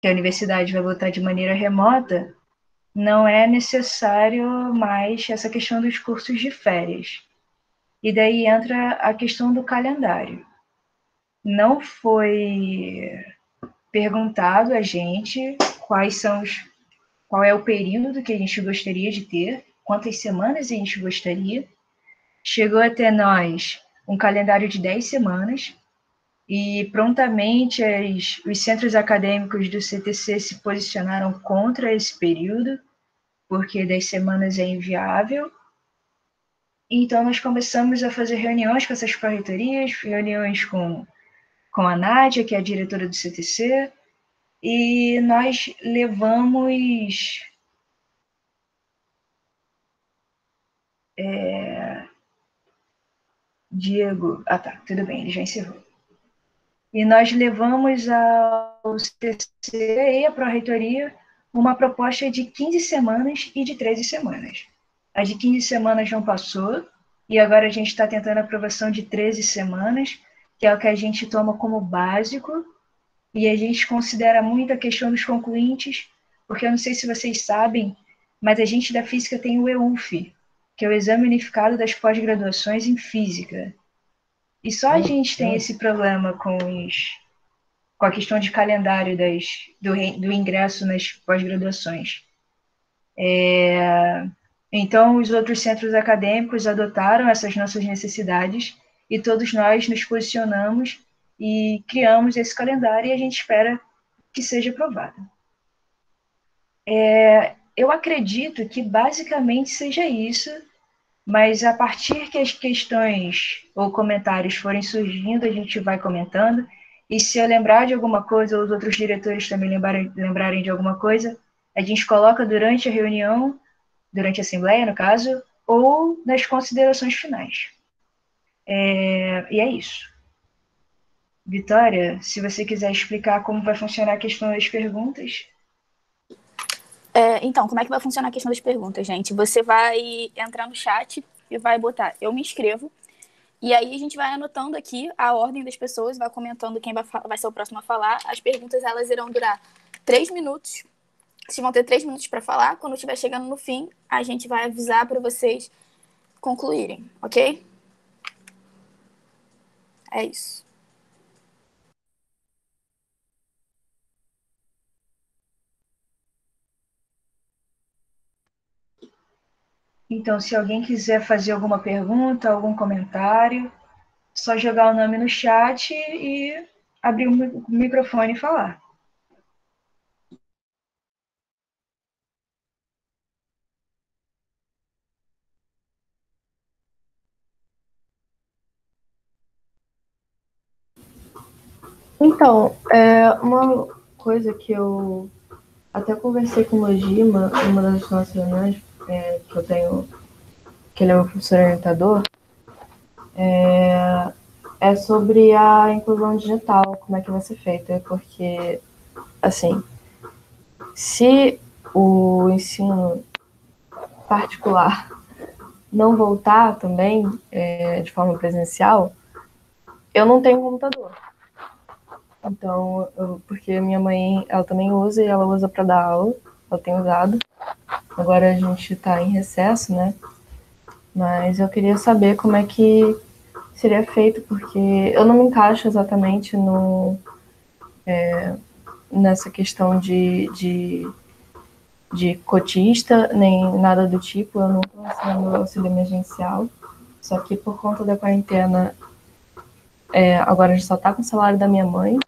que a universidade vai voltar de maneira remota, não é necessário mais essa questão dos cursos de férias. E daí entra a questão do calendário. Não foi perguntado a gente qual é o período que a gente gostaria de ter, quantas semanas a gente gostaria. Chegou até nós um calendário de 10 semanas e prontamente os centros acadêmicos do CTC se posicionaram contra esse período, porque 10 semanas é inviável. Então, nós começamos a fazer reuniões com essas pró-reitorias, reuniões com a Nádia, que é a diretora do CTC, e nós levamos Diego. Ah, tá, tudo bem, ele já encerrou. E nós levamos ao CTC e à pró-reitoria uma proposta de 15 semanas e de 13 semanas. A de 15 semanas não passou, e agora a gente está tentando a aprovação de 13 semanas, que é o que a gente toma como básico, e a gente considera muito a questão dos concluintes, porque eu não sei se vocês sabem, mas a gente da física tem o EUF, que é o Exame Unificado das Pós-Graduações em Física. E só a gente tem esse problema com a questão de calendário do ingresso nas pós-graduações. Então, os outros centros acadêmicos adotaram essas nossas necessidades e todos nós nos posicionamos e criamos esse calendário e a gente espera que seja aprovado. Eu acredito que basicamente seja isso, mas a partir que as questões ou comentários forem surgindo, a gente vai comentando. E se eu lembrar de alguma coisa, ou os outros diretores também lembrarem de alguma coisa, a gente coloca durante a reunião, durante a assembleia, no caso, ou nas considerações finais. E é isso. Vitória, se você quiser explicar como vai funcionar a questão das perguntas. Então, como é que vai funcionar a questão das perguntas, gente? Você vai entrar no chat e vai botar eu me inscrevo. E aí a gente vai anotando aqui a ordem das pessoas, vai comentando quem vai ser o próximo a falar. As perguntas elas irão durar 3 minutos. Vocês vão ter 3 minutos para falar. Quando estiver chegando no fim, a gente vai avisar para vocês concluírem, ok? É isso. Então, se alguém quiser fazer alguma pergunta, algum comentário, só jogar o nome no chat e abrir o microfone e falar. Então, uma coisa que eu até conversei com o Mojima, uma das nossas reuniões, que eu tenho, que ele é meu professor orientador, é sobre a inclusão digital, como é que vai ser feita, porque, assim, se o ensino particular não voltar também de forma presencial, eu não tenho computador. Então, porque minha mãe, ela também usa e ela usa para dar aula, ela tem usado. Agora a gente está em recesso, né? Mas eu queria saber como é que seria feito, porque eu não me encaixo exatamente nessa questão de cotista, nem nada do tipo. Eu não estou recebendo auxílio emergencial. Só que por conta da quarentena, agora a gente só está com o salário da minha mãe,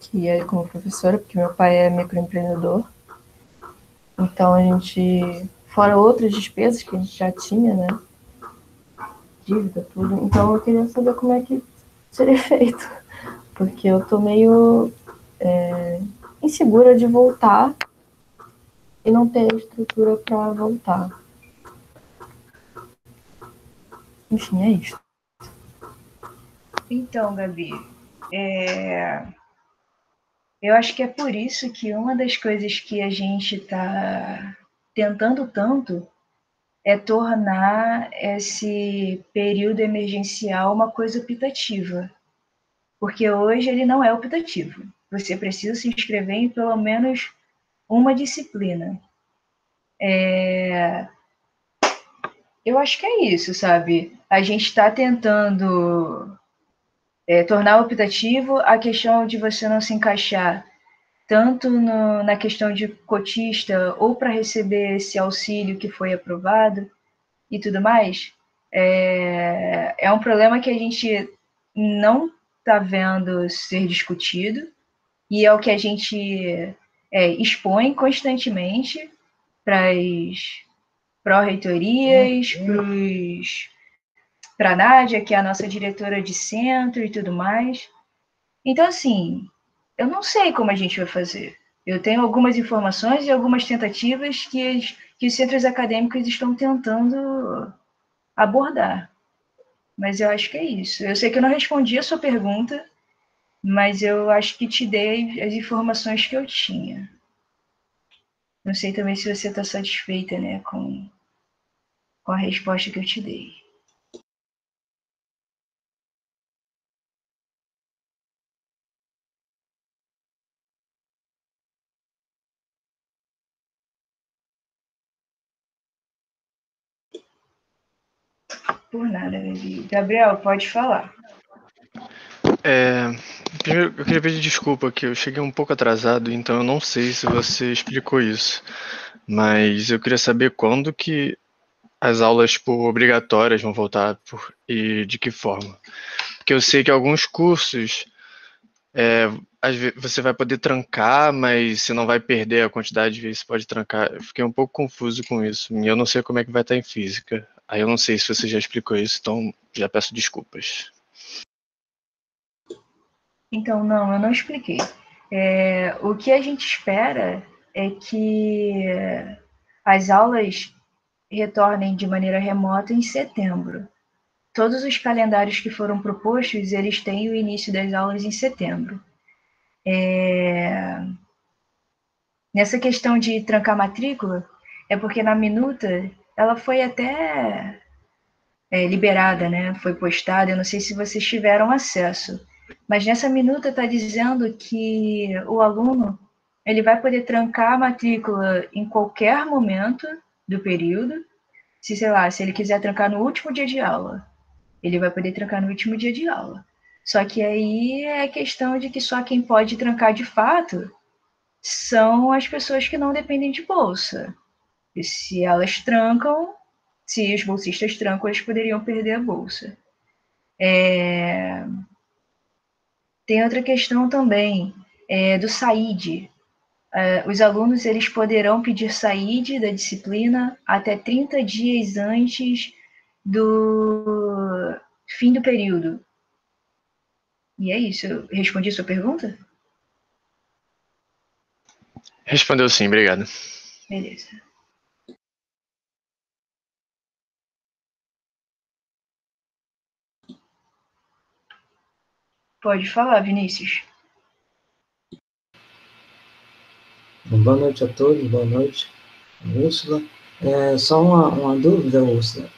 que é como professora, porque meu pai é microempreendedor. Então a gente, fora outras despesas que a gente já tinha, né? Dívida, tudo. Então eu queria saber como é que seria feito. Porque eu tô meio insegura de voltar e não ter estrutura para voltar. Enfim, é isso. Então, Gabi, eu acho que é por isso que uma das coisas que a gente está tentando tanto é tornar esse período emergencial uma coisa optativa. Porque hoje ele não é optativo. você precisa se inscrever em pelo menos uma disciplina. Eu acho que é isso, sabe? A gente está tentando tornar optativo a questão de você não se encaixar tanto na questão de cotista ou para receber esse auxílio que foi aprovado e tudo mais. É um problema que a gente não está vendo ser discutido e é o que a gente expõe constantemente para as pró-reitorias, para a Nádia, que é a nossa diretora de centro e tudo mais. Então, assim, eu não sei como a gente vai fazer. Eu tenho algumas informações e algumas tentativas que os centros acadêmicos estão tentando abordar. Mas eu acho que é isso. Eu sei que eu não respondi a sua pergunta, mas eu acho que te dei as informações que eu tinha. Não sei também se você está satisfeita, né, com a resposta que eu te dei. Por nada, Levi. Gabriel, pode falar. Primeiro, eu queria pedir desculpa que eu cheguei um pouco atrasado, então eu não sei se você explicou isso, mas eu queria saber quando que as aulas obrigatórias vão voltar e de que forma. Porque eu sei que alguns cursos às vezes você vai poder trancar, mas você não vai perder a quantidade de vezes que pode trancar. Eu fiquei um pouco confuso com isso, e eu não sei como é que vai estar em física. Aí eu não sei se você já explicou isso, então já peço desculpas. Então, não, eu não expliquei. O que a gente espera é que as aulas retornem de maneira remota em setembro. Todos os calendários que foram propostos, eles têm o início das aulas em setembro. Nessa questão de trancar matrícula, é porque na minuta ela foi até liberada, né? Foi postada, eu não sei se vocês tiveram acesso, mas nessa minuta está dizendo que o aluno ele vai poder trancar a matrícula em qualquer momento do período, se, sei lá, se ele quiser trancar no último dia de aula, ele vai poder trancar no último dia de aula. Só que aí é questão de que só quem pode trancar de fato são as pessoas que não dependem de bolsa. E se elas trancam, se os bolsistas trancam, eles poderiam perder a bolsa. Tem outra questão também, do SAID. Os alunos eles poderão pedir SAID da disciplina até 30 dias antes do fim do período. E é isso. Eu respondi a sua pergunta? Respondeu sim, obrigado. Beleza. Pode falar, Vinícius. Boa noite a todos, boa noite, Úrsula. Só uma dúvida, Úrsula.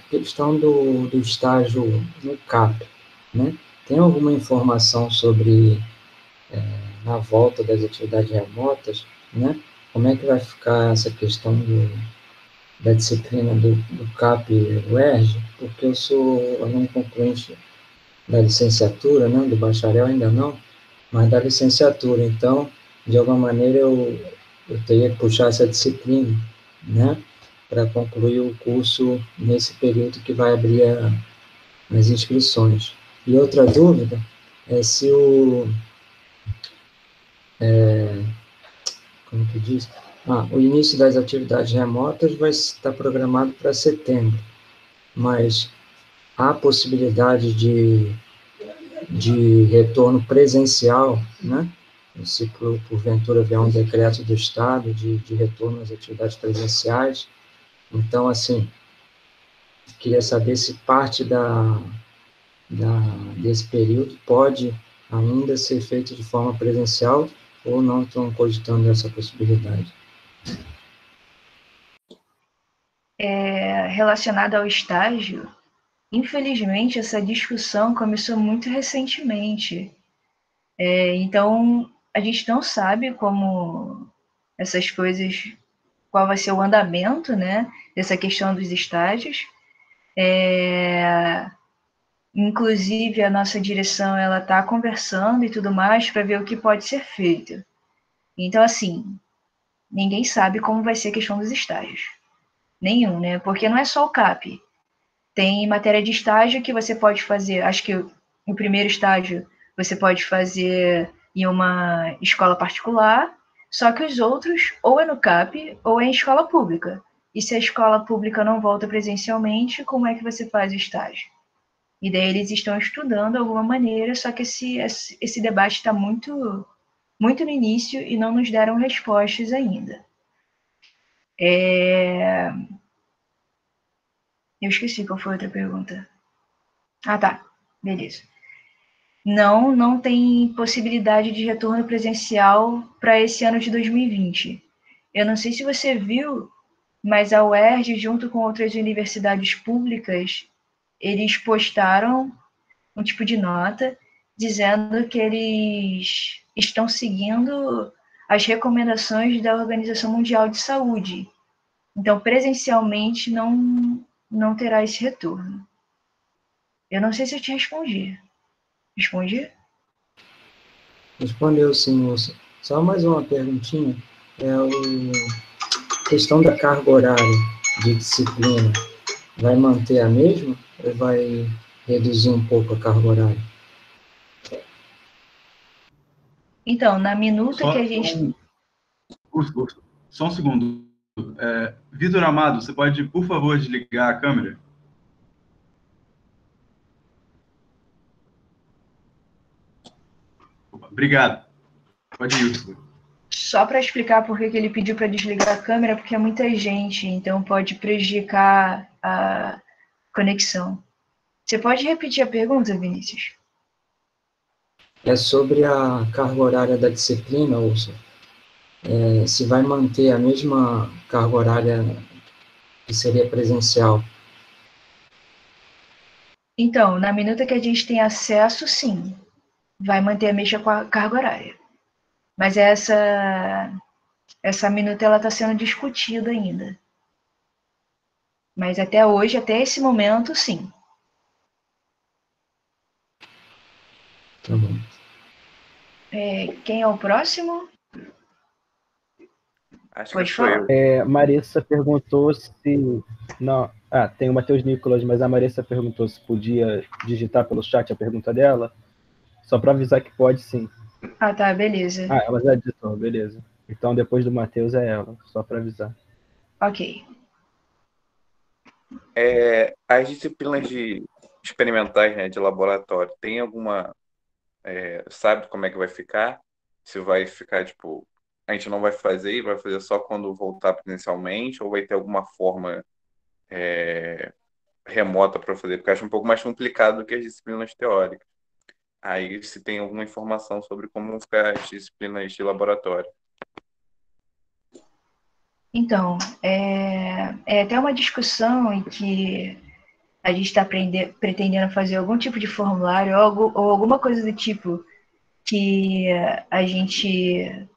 Questão do estágio no CAP, né? Tem alguma informação sobre na volta das atividades remotas, né? Como é que vai ficar essa questão da disciplina do CAP UERJ? Porque eu sou aluno concluinte da licenciatura, né? Do bacharel ainda não, mas da licenciatura. Então, de alguma maneira, eu teria que puxar essa disciplina, né? Para concluir o curso nesse período que vai abrir as inscrições. E outra dúvida é se como que diz? O início das atividades remotas vai estar programado para setembro, mas há possibilidade de retorno presencial, né? Se porventura vier um decreto do Estado de retorno às atividades presenciais. Então, assim, queria saber se parte desse período pode ainda ser feito de forma presencial ou não estão cogitando essa possibilidade. Relacionada ao estágio, infelizmente essa discussão começou muito recentemente. Então, a gente não sabe como essas coisas, qual vai ser o andamento, né, dessa questão dos estágios. Inclusive, a nossa direção ela está conversando e tudo mais para ver o que pode ser feito. Então, assim, ninguém sabe como vai ser a questão dos estágios. Nenhum, né? Porque não é só o CAP. Tem matéria de estágio que você pode fazer, acho que o primeiro estágio você pode fazer em uma escola particular, só que os outros ou é no CAP ou é em escola pública. E se a escola pública não volta presencialmente, como é que você faz o estágio? E daí eles estão estudando alguma maneira, só que esse debate está muito, muito no início e não nos deram respostas ainda. Eu esqueci qual foi a outra pergunta. Ah, tá. Beleza. Não tem possibilidade de retorno presencial para esse ano de 2020. Eu não sei se você viu, mas a UERJ, junto com outras universidades públicas, eles postaram um tipo de nota dizendo que eles estão seguindo as recomendações da Organização Mundial de Saúde. Então, presencialmente, não terá esse retorno. Eu não sei se eu te respondi. Respondi? Respondeu sim, moça. Só mais uma perguntinha. A questão da carga horária de disciplina, vai manter a mesma ou vai reduzir um pouco a carga horária? Então, na minuta que a gente... Só um segundo. Vitor Amado, você pode, por favor, desligar a câmera? Opa, obrigado. Pode ir, Vitor. Só para explicar por que ele pediu para desligar a câmera, porque é muita gente, então pode prejudicar a conexão. Você pode repetir a pergunta, Vinícius? É sobre a carga horária da disciplina, Urso. Se vai manter a mesma carga horária que seria presencial. Então, na minuta que a gente tem acesso, sim, vai manter a mesma carga horária. Mas essa minuta ela está sendo discutida ainda. Mas até hoje, até esse momento, sim. Tá bom. Quem é o próximo? Acho Pode que sou falar. eu. Marissa perguntou se... Não, tem o Matheus Nicolas, mas a Marissa perguntou se podia digitar pelo chat a pergunta dela. Só para avisar que pode, sim. Ah, tá, beleza. Ela já digitou, beleza. Então, depois do Matheus é ela, só para avisar. Ok. As disciplinas experimentais, né, de laboratório, tem alguma... sabe como é que vai ficar? Se vai ficar, tipo... A gente não vai fazer e vai fazer só quando voltar presencialmente? Ou vai ter alguma forma remota para fazer? Porque eu acho um pouco mais complicado do que as disciplinas teóricas. Aí, se tem alguma informação sobre como vão ficar as disciplinas de laboratório. Então, é até uma discussão em que a gente está pretendendo fazer algum tipo de formulário ou alguma coisa do tipo que a gente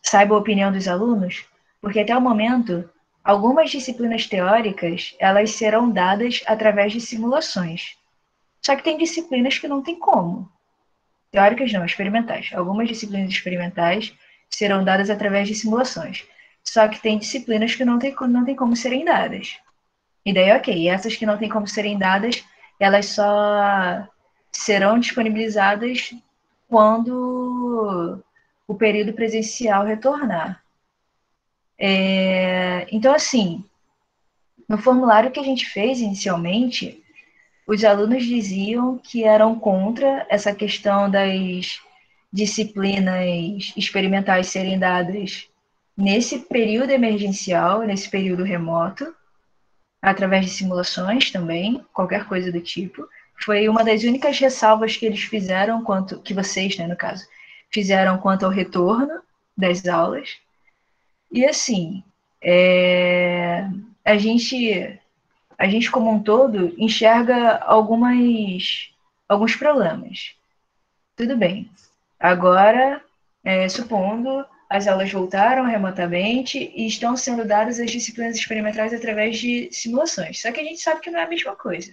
saiba a opinião dos alunos, porque até o momento, algumas disciplinas teóricas, elas serão dadas através de simulações. Só que tem disciplinas que não tem como. Teóricas não, experimentais. Algumas disciplinas experimentais serão dadas através de simulações. Só que tem disciplinas que não tem como serem dadas. E daí, ok, essas que não tem como serem dadas, elas só serão disponibilizadas quando o período presencial retornar. Então, assim, no formulário que a gente fez inicialmente, os alunos diziam que eram contra essa questão das disciplinas experimentais serem dadas nesse período emergencial, nesse período remoto, através de simulações também, qualquer coisa do tipo. Foi uma das únicas ressalvas que eles fizeram, que vocês, né, no caso, fizeram quanto ao retorno das aulas. E assim, a gente como um todo enxerga alguns problemas. Tudo bem. Agora, supondo, as aulas voltaram remotamente e estão sendo dadas as disciplinas experimentais através de simulações. Só que a gente sabe que não é a mesma coisa.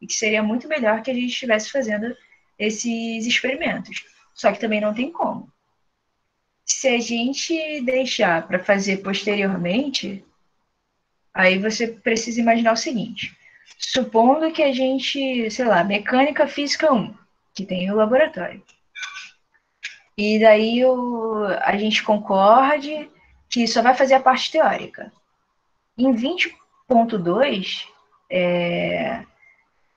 E que seria muito melhor que a gente estivesse fazendo esses experimentos. Só que também não tem como. Se a gente deixar para fazer posteriormente, aí você precisa imaginar o seguinte: supondo que a gente, sei lá, mecânica física 1, que tem o laboratório. E daí a gente concorde que só vai fazer a parte teórica. Em 20.2,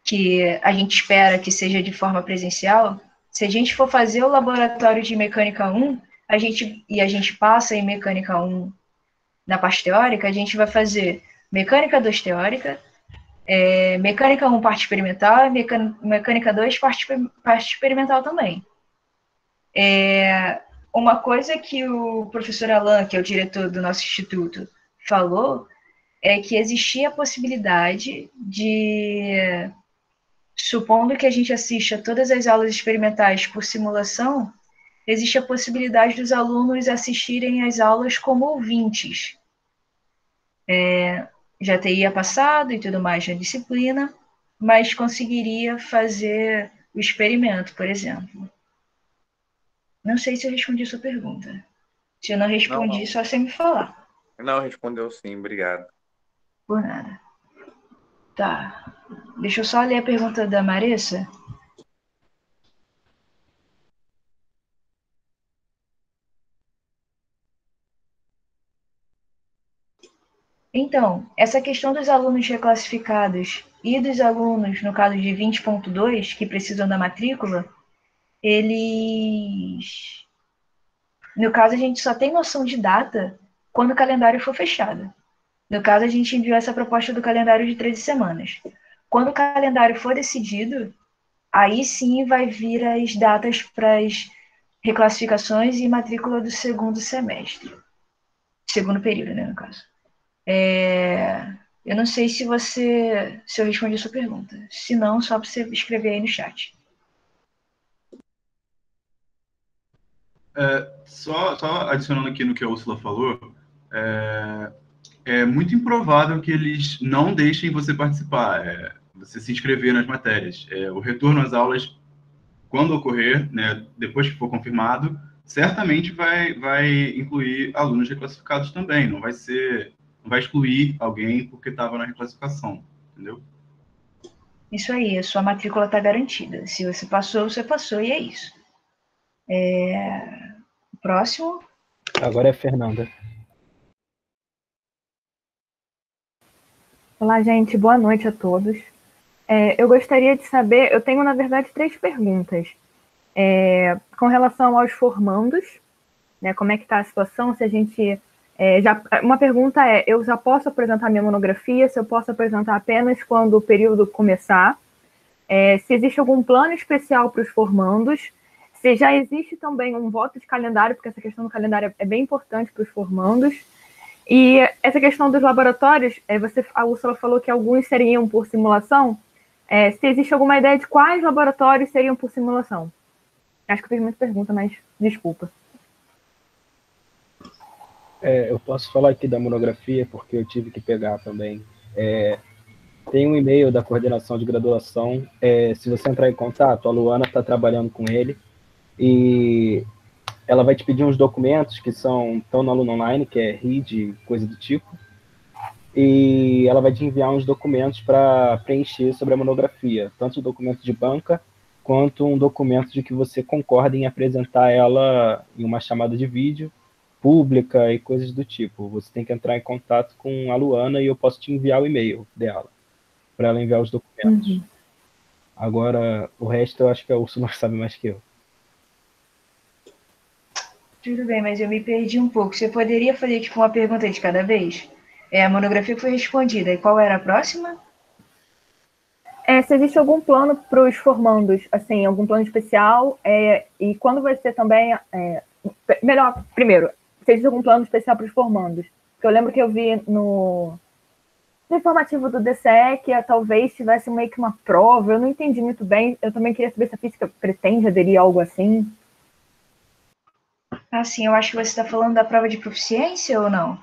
que a gente espera que seja de forma presencial, se a gente for fazer o laboratório de mecânica 1, a gente passa em mecânica 1 na parte teórica, a gente vai fazer mecânica 2 teórica, mecânica 1 parte experimental, mecânica 2 parte experimental também. Uma coisa que o professor Alan, que é o diretor do nosso instituto, falou é que existia a possibilidade de, supondo que a gente assista todas as aulas experimentais por simulação, existe a possibilidade dos alunos assistirem às aulas como ouvintes. Já teria passado e tudo mais na disciplina, mas conseguiria fazer o experimento, por exemplo. Não sei se eu respondi a sua pergunta. Se eu não respondi, Não. só você me falar. Não, respondeu sim, obrigado. Por nada. Tá. Deixa eu só ler a pergunta da Marissa. Então, essa questão dos alunos reclassificados e dos alunos, no caso de 20.2, que precisam da matrícula, eles... No caso, a gente só tem noção de data quando o calendário for fechado. No caso, a gente enviou essa proposta do calendário de 13 semanas. Quando o calendário for decidido, aí sim vai vir as datas para as reclassificações e matrícula do segundo semestre. Segundo período, né, no caso. Eu não sei se eu respondi a sua pergunta. Se não, só para você escrever aí no chat. Só adicionando aqui no que a Úrsula falou, é muito improvável que eles não deixem você participar, você se inscrever nas matérias. O retorno às aulas, quando ocorrer, né, depois que for confirmado, certamente vai incluir alunos reclassificados também. Não vai excluir alguém porque estava na reclassificação, entendeu? Isso aí, a sua matrícula está garantida. Se você passou e é isso. Próximo. Agora é a Fernanda. Olá, gente. Boa noite a todos. Eu gostaria de saber, eu tenho, na verdade, 3 perguntas. Com relação aos formandos, né, como é que está a situação, se a gente... uma pergunta eu já posso apresentar minha monografia, se eu posso apresentar apenas quando o período começar, se existe algum plano especial para os formandos, se já existe também um voto de calendário, porque essa questão do calendário é bem importante para os formandos. E essa questão dos laboratórios, a Úrsula falou que alguns seriam por simulação. Se existe alguma ideia de quais laboratórios seriam por simulação? Acho que eu fiz muita pergunta, mas desculpa. Eu posso falar aqui da monografia, porque eu tive que pegar também. Tem um e-mail da coordenação de graduação. Se você entrar em contato, a Luana está trabalhando com ele. E ela vai te pedir uns documentos que estão no aluno online, que é RID, coisa do tipo. E ela vai te enviar uns documentos para preencher sobre a monografia, tanto o documento de banca, quanto um documento de que você concorda em apresentar ela em uma chamada de vídeo, pública e coisas do tipo. Você tem que entrar em contato com a Luana e eu posso te enviar o e-mail dela, para ela enviar os documentos. Uhum. Agora, o resto eu acho que a Úrsula sabe mais que eu. Tudo bem, mas eu me perdi um pouco. Você poderia fazer tipo uma pergunta de cada vez? A monografia foi respondida. E qual era a próxima? Se existe algum plano para os formandos, assim, algum plano especial, e quando vai ser também... melhor, primeiro, se existe algum plano especial para os formandos. Porque eu lembro que eu vi no informativo do DCE que talvez tivesse meio que uma prova, eu não entendi muito bem. Eu também queria saber se a física pretende aderir a algo assim. Assim, eu acho que você está falando da prova de proficiência ou não?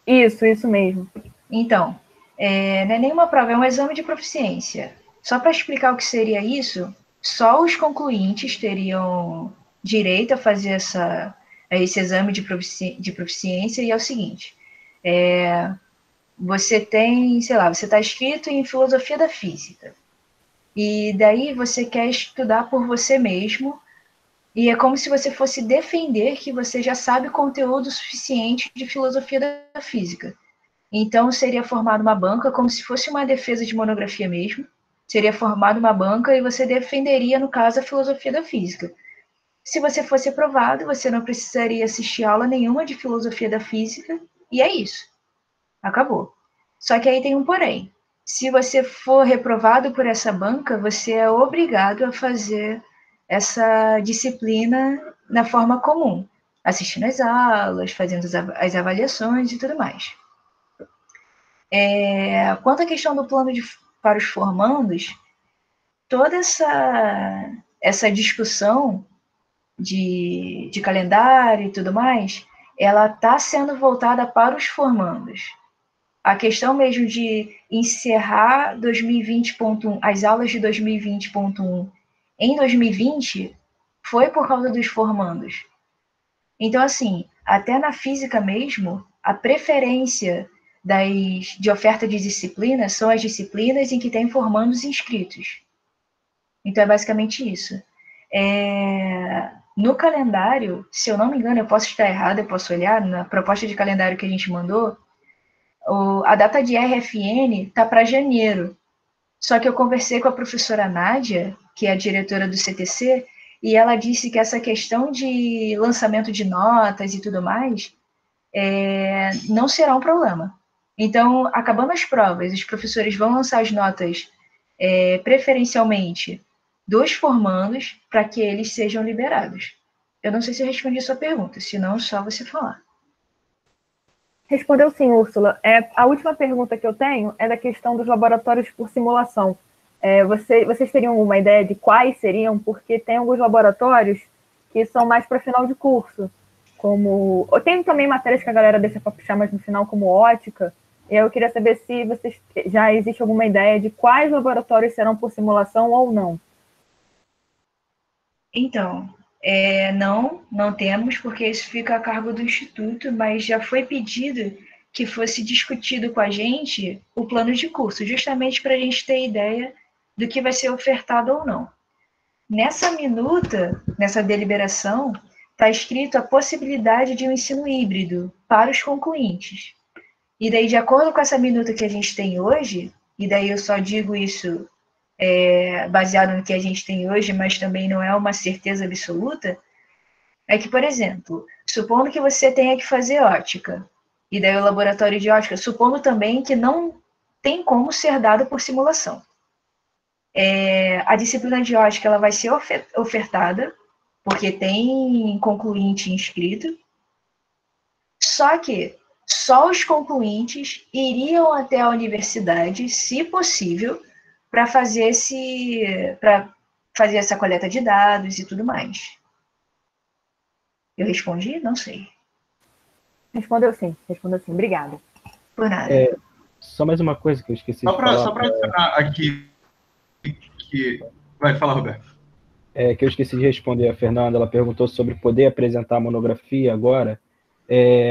Isso mesmo. Então, não é nenhuma prova, é um exame de proficiência. Só para explicar o que seria isso, só os concluintes teriam direito a fazer esse exame de proficiência, e é o seguinte, você tem, sei lá, você está inscrito em filosofia da física, e daí você quer estudar por você mesmo, e é como se você fosse defender que você já sabe conteúdo suficiente de filosofia da física. Então, seria formada uma banca, como se fosse uma defesa de monografia mesmo. Seria formada uma banca e você defenderia, no caso, a filosofia da física. Se você fosse aprovado, você não precisaria assistir aula nenhuma de filosofia da física, e é isso. Acabou. Só que aí tem um porém. Se você for reprovado por essa banca, você é obrigado a fazer essa disciplina na forma comum, assistindo às aulas, fazendo as avaliações e tudo mais. Quanto à questão do plano para os formandos, toda essa discussão de calendário e tudo mais, ela está sendo voltada para os formandos. A questão mesmo de encerrar 2020.1, as aulas de 2020.1 em 2020, foi por causa dos formandos. Então, assim, até na física mesmo, a preferência de oferta de disciplinas são as disciplinas em que tem formandos inscritos. Então, é basicamente isso. No calendário, se eu não me engano, eu posso estar errado, eu posso olhar, na proposta de calendário que a gente mandou, a data de RFN está para janeiro. Só que eu conversei com a professora Nádia, que é a diretora do CTC, e ela disse que essa questão de lançamento de notas e tudo mais não será um problema. Então, acabando as provas, os professores vão lançar as notas preferencialmente dos formandos para que eles sejam liberados. Eu não sei se eu respondi a sua pergunta, se não, só você falar. Respondeu sim, Úrsula. A última pergunta que eu tenho é da questão dos laboratórios por simulação. Vocês teriam alguma ideia de quais seriam? Porque tem alguns laboratórios que são mais para final de curso, como... Tem também matérias que a galera deixa para puxar mais no final, como ótica. E eu queria saber se vocês já existe alguma ideia de quais laboratórios serão por simulação ou não. Então, não temos, porque isso fica a cargo do Instituto, mas já foi pedido que fosse discutido com a gente o plano de curso, justamente para a gente ter ideia do que vai ser ofertado ou não. Nessa minuta, nessa deliberação, está escrito a possibilidade de um ensino híbrido para os concluintes. E daí, de acordo com essa minuta que a gente tem hoje, e daí eu só digo isso baseado no que a gente tem hoje, mas também não é uma certeza absoluta, é que, por exemplo, supondo que você tenha que fazer ótica, e daí o laboratório de ótica, supondo também que não tem como ser dado por simulação. A disciplina de ótica ela vai ser ofertada, porque tem concluinte inscrito, só que só os concluintes iriam até a universidade, se possível, para fazer essa coleta de dados e tudo mais. Eu respondi? Não sei. Respondeu sim. Obrigada. Por nada. Só mais uma coisa que eu esqueci de falar. Só para adicionar aqui, vai falar, Roberto. Que eu esqueci de responder a Fernanda, ela perguntou sobre poder apresentar a monografia agora.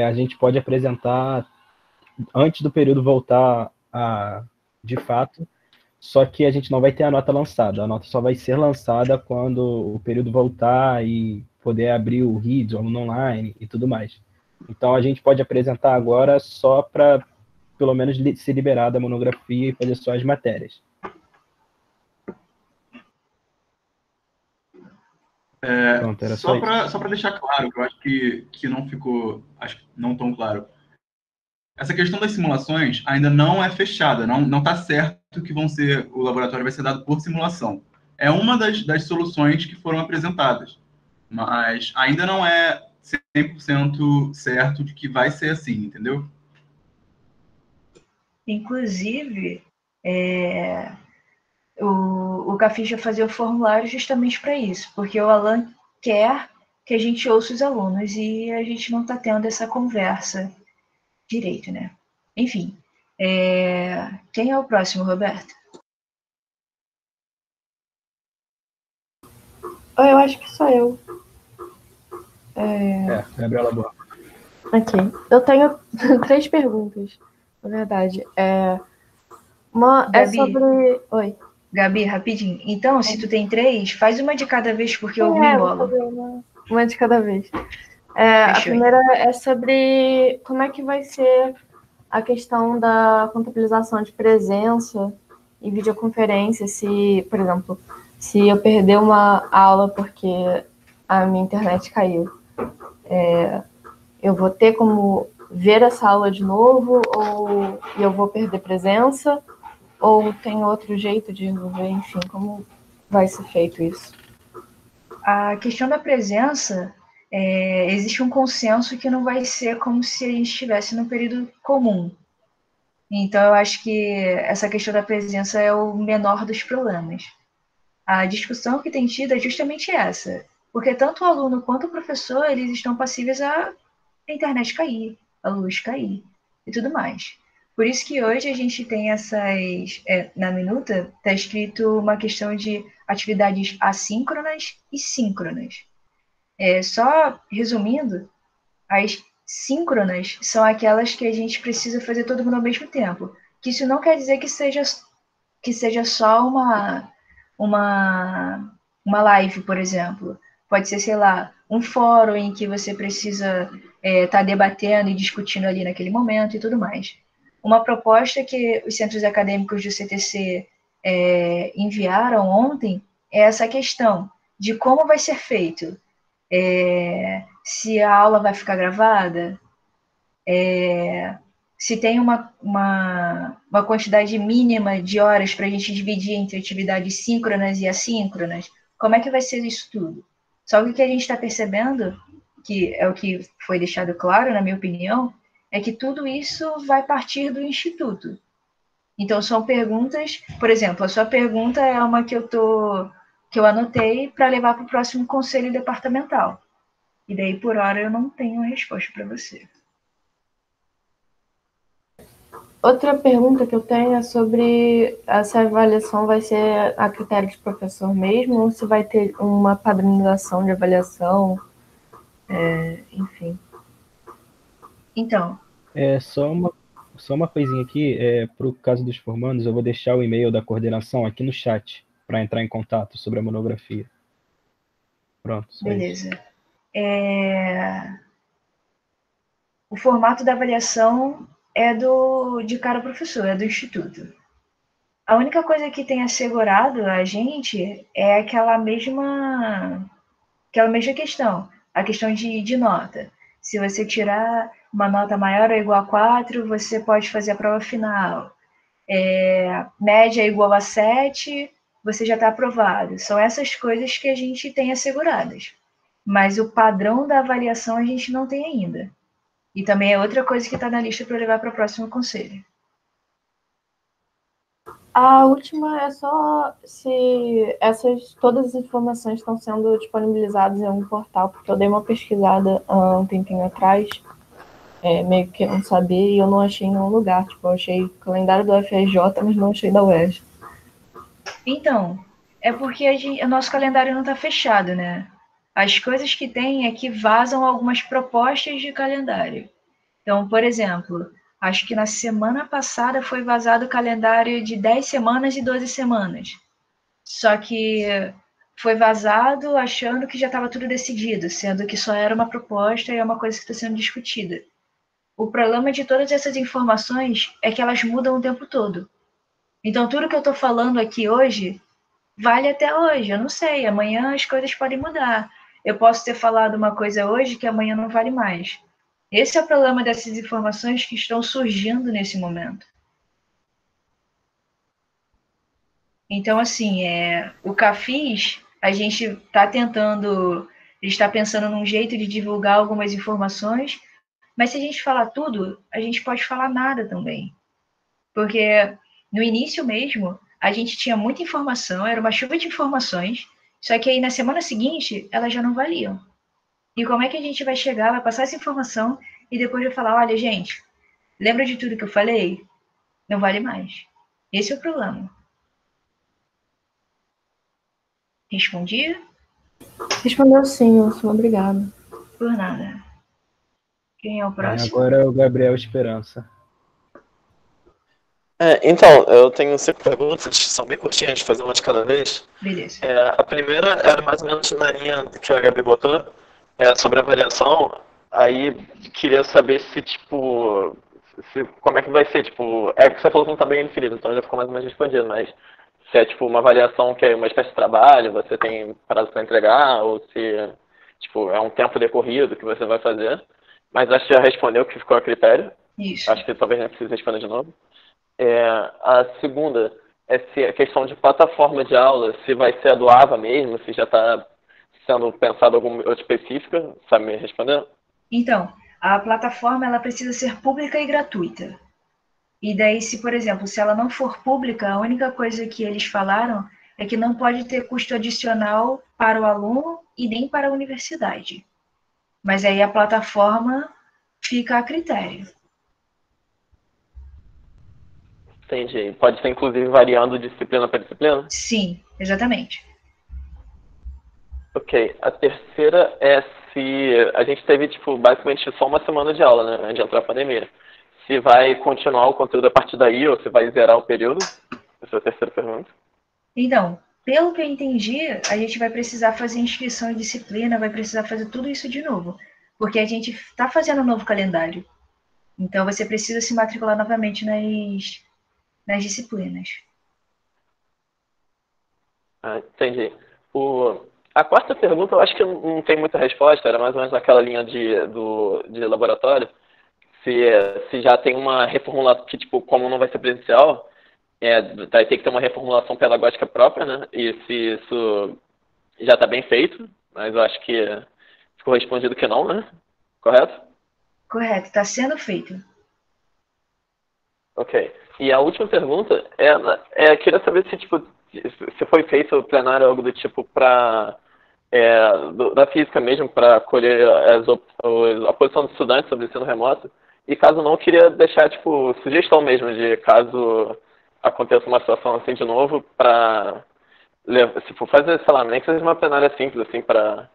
A gente pode apresentar antes do período voltar de fato, só que a gente não vai ter a nota lançada. A nota só vai ser lançada quando o período voltar e poder abrir o RIDS, o aluno online e tudo mais. Então, a gente pode apresentar agora só para, pelo menos, se liberar da monografia e fazer só as matérias. Pronto, só para deixar claro, que eu acho que não ficou, não tão claro. Essa questão das simulações ainda não é fechada, não está certo que o laboratório vai ser dado por simulação. É uma das soluções que foram apresentadas, mas ainda não é 100% certo de que vai ser assim, entendeu? Inclusive, o Caficha fazia o formulário justamente para isso, porque o Alan quer que a gente ouça os alunos, e a gente não está tendo essa conversa direito, né? Enfim, quem é o próximo, Roberto? Eu acho que sou eu. Gabriela Boa. Aqui. Eu tenho 3 perguntas, na verdade. Uma é Gabi. sobre... Oi. Gabi, rapidinho. Então, se tu tem 3, faz uma de cada vez, porque eu me Vou enrolo. fazer uma de cada vez. A primeira é sobre como é que vai ser a questão da contabilização de presença e videoconferência, se, por exemplo, se eu perder uma aula porque a minha internet caiu, eu vou ter como ver essa aula de novo, ou eu vou perder presença, ou tem outro jeito de resolver, enfim, como vai ser feito isso? A questão da presença, existe um consenso que não vai ser como se a gente estivesse no período comum. Então, eu acho que essa questão da presença é o menor dos problemas. A discussão que tem tido é justamente essa, porque tanto o aluno quanto o professor, eles estão passíveis a internet cair, a luz cair e tudo mais. Por isso que hoje a gente tem na minuta está escrito uma questão de atividades assíncronas e síncronas. Só resumindo, as síncronas são aquelas que a gente precisa fazer todo mundo ao mesmo tempo. Que isso não quer dizer que seja só uma live, por exemplo. Pode ser, sei lá, um fórum em que você precisa estar debatendo e discutindo ali naquele momento e tudo mais. Uma proposta que os centros acadêmicos do CTC enviaram ontem é essa questão de como vai ser feito. Se a aula vai ficar gravada, se tem uma quantidade mínima de horas para a gente dividir entre atividades síncronas e assíncronas, como é que vai ser isso tudo? Só que o que a gente está percebendo, que é o que foi deixado claro, na minha opinião, é que tudo isso vai partir do Instituto. Então, são perguntas, por exemplo, a sua pergunta é uma que eu anotei para levar para o próximo conselho departamental. E daí, por hora, eu não tenho a resposta para você. Outra pergunta que eu tenho é sobre essa avaliação vai ser a critério de professor mesmo, ou se vai ter uma padronização de avaliação, enfim. Então. Só uma coisinha aqui, para o caso dos formandos, eu vou deixar o e-mail da coordenação aqui no chat, para entrar em contato sobre a monografia. Pronto, só Beleza. isso. O formato da avaliação é de cada professor, é do Instituto. A única coisa que tem assegurado a gente é aquela mesma questão, a questão de nota. Se você tirar uma nota maior ou igual a 4, você pode fazer a prova final. Média igual a 7, você já está aprovado. São essas coisas que a gente tem asseguradas. Mas o padrão da avaliação a gente não tem ainda. E também é outra coisa que está na lista para levar para o próximo conselho. A última é só se todas as informações estão sendo disponibilizadas em algum portal, porque eu dei uma pesquisada há um tempinho atrás, meio que não saber, e eu não achei em nenhum lugar. Tipo, eu achei o calendário do FRJ, mas não achei da UERJ. Então, é porque o nosso calendário não está fechado, né? As coisas que tem é que vazam algumas propostas de calendário. Então, por exemplo, acho que na semana passada foi vazado o calendário de 10 semanas e 12 semanas. Só que foi vazado achando que já estava tudo decidido, sendo que só era uma proposta e é uma coisa que está sendo discutida. O problema de todas essas informações é que elas mudam o tempo todo. Então, tudo que eu estou falando aqui hoje vale até hoje. Eu não sei, amanhã as coisas podem mudar. Eu posso ter falado uma coisa hoje que amanhã não vale mais. Esse é o problema dessas informações que estão surgindo nesse momento. Então, assim, o CAFIS, a gente está está pensando num jeito de divulgar algumas informações, mas se a gente falar tudo, a gente pode falar nada também. Porque no início mesmo, a gente tinha muita informação, era uma chuva de informações, só que aí na semana seguinte, elas já não valiam. E como é que a gente vai chegar, vai passar essa informação e depois vai falar, olha, gente, lembra de tudo que eu falei? Não vale mais. Esse é o problema. Respondi? Respondeu sim, Úrsula, obrigada. Por nada. Quem é o próximo? Agora é o Gabriel Esperança. Então, eu tenho 5 perguntas, são bem curtinhas, fazer uma de cada vez. Beleza. A primeira era mais ou menos na linha que a Gabi botou, sobre a avaliação. Aí queria saber se, tipo, como é que vai ser, tipo, é que você falou que não tá bem definido, então já ficou mais ou menos respondido, mas se é, tipo, uma avaliação que é uma espécie de trabalho, você tem prazo para entregar, ou se, tipo, é um tempo decorrido que você vai fazer. Mas acho que já respondeu que ficou a critério. Isso. Acho que talvez não precise responder de novo. A segunda é se a questão de plataforma de aula, se vai ser a do AVA mesmo, se já está sendo pensado alguma outra específica, sabe me responder? Então, a plataforma ela precisa ser pública e gratuita. E daí, se, por exemplo, se ela não for pública, a única coisa que eles falaram é que não pode ter custo adicional para o aluno e nem para a universidade. Mas aí a plataforma fica a critério. Entendi. Pode ser, inclusive, variando disciplina para disciplina? Sim, exatamente. Ok. A terceira é se a gente teve, tipo, basicamente só uma semana de aula, né, antes de entrar a pandemia. Se vai continuar o conteúdo a partir daí ou se vai zerar o período? Essa é a terceira pergunta. Então, pelo que eu entendi, a gente vai precisar fazer inscrição em disciplina, vai precisar fazer tudo isso de novo, porque a gente está fazendo um novo calendário. Então, você precisa se matricular novamente nas disciplinas. Entendi. A quarta pergunta eu acho que não tem muita resposta, era mais ou menos naquela linha de laboratório. Se já tem uma reformulação, que tipo, como não vai ser presencial, vai ter que ter uma reformulação pedagógica própria, né? E se isso já está bem feito, mas eu acho que ficou respondido que não, né? Correto? Correto, está sendo feito. Ok. E a última pergunta queria saber se, tipo, se foi feito o plenário algo do tipo para da física mesmo, para colher a posição dos estudantes sobre o ensino remoto. E caso não, queria deixar, tipo, sugestão mesmo de caso aconteça uma situação assim de novo, para se for fazer, sei lá, nem que seja uma plenária simples, assim, para,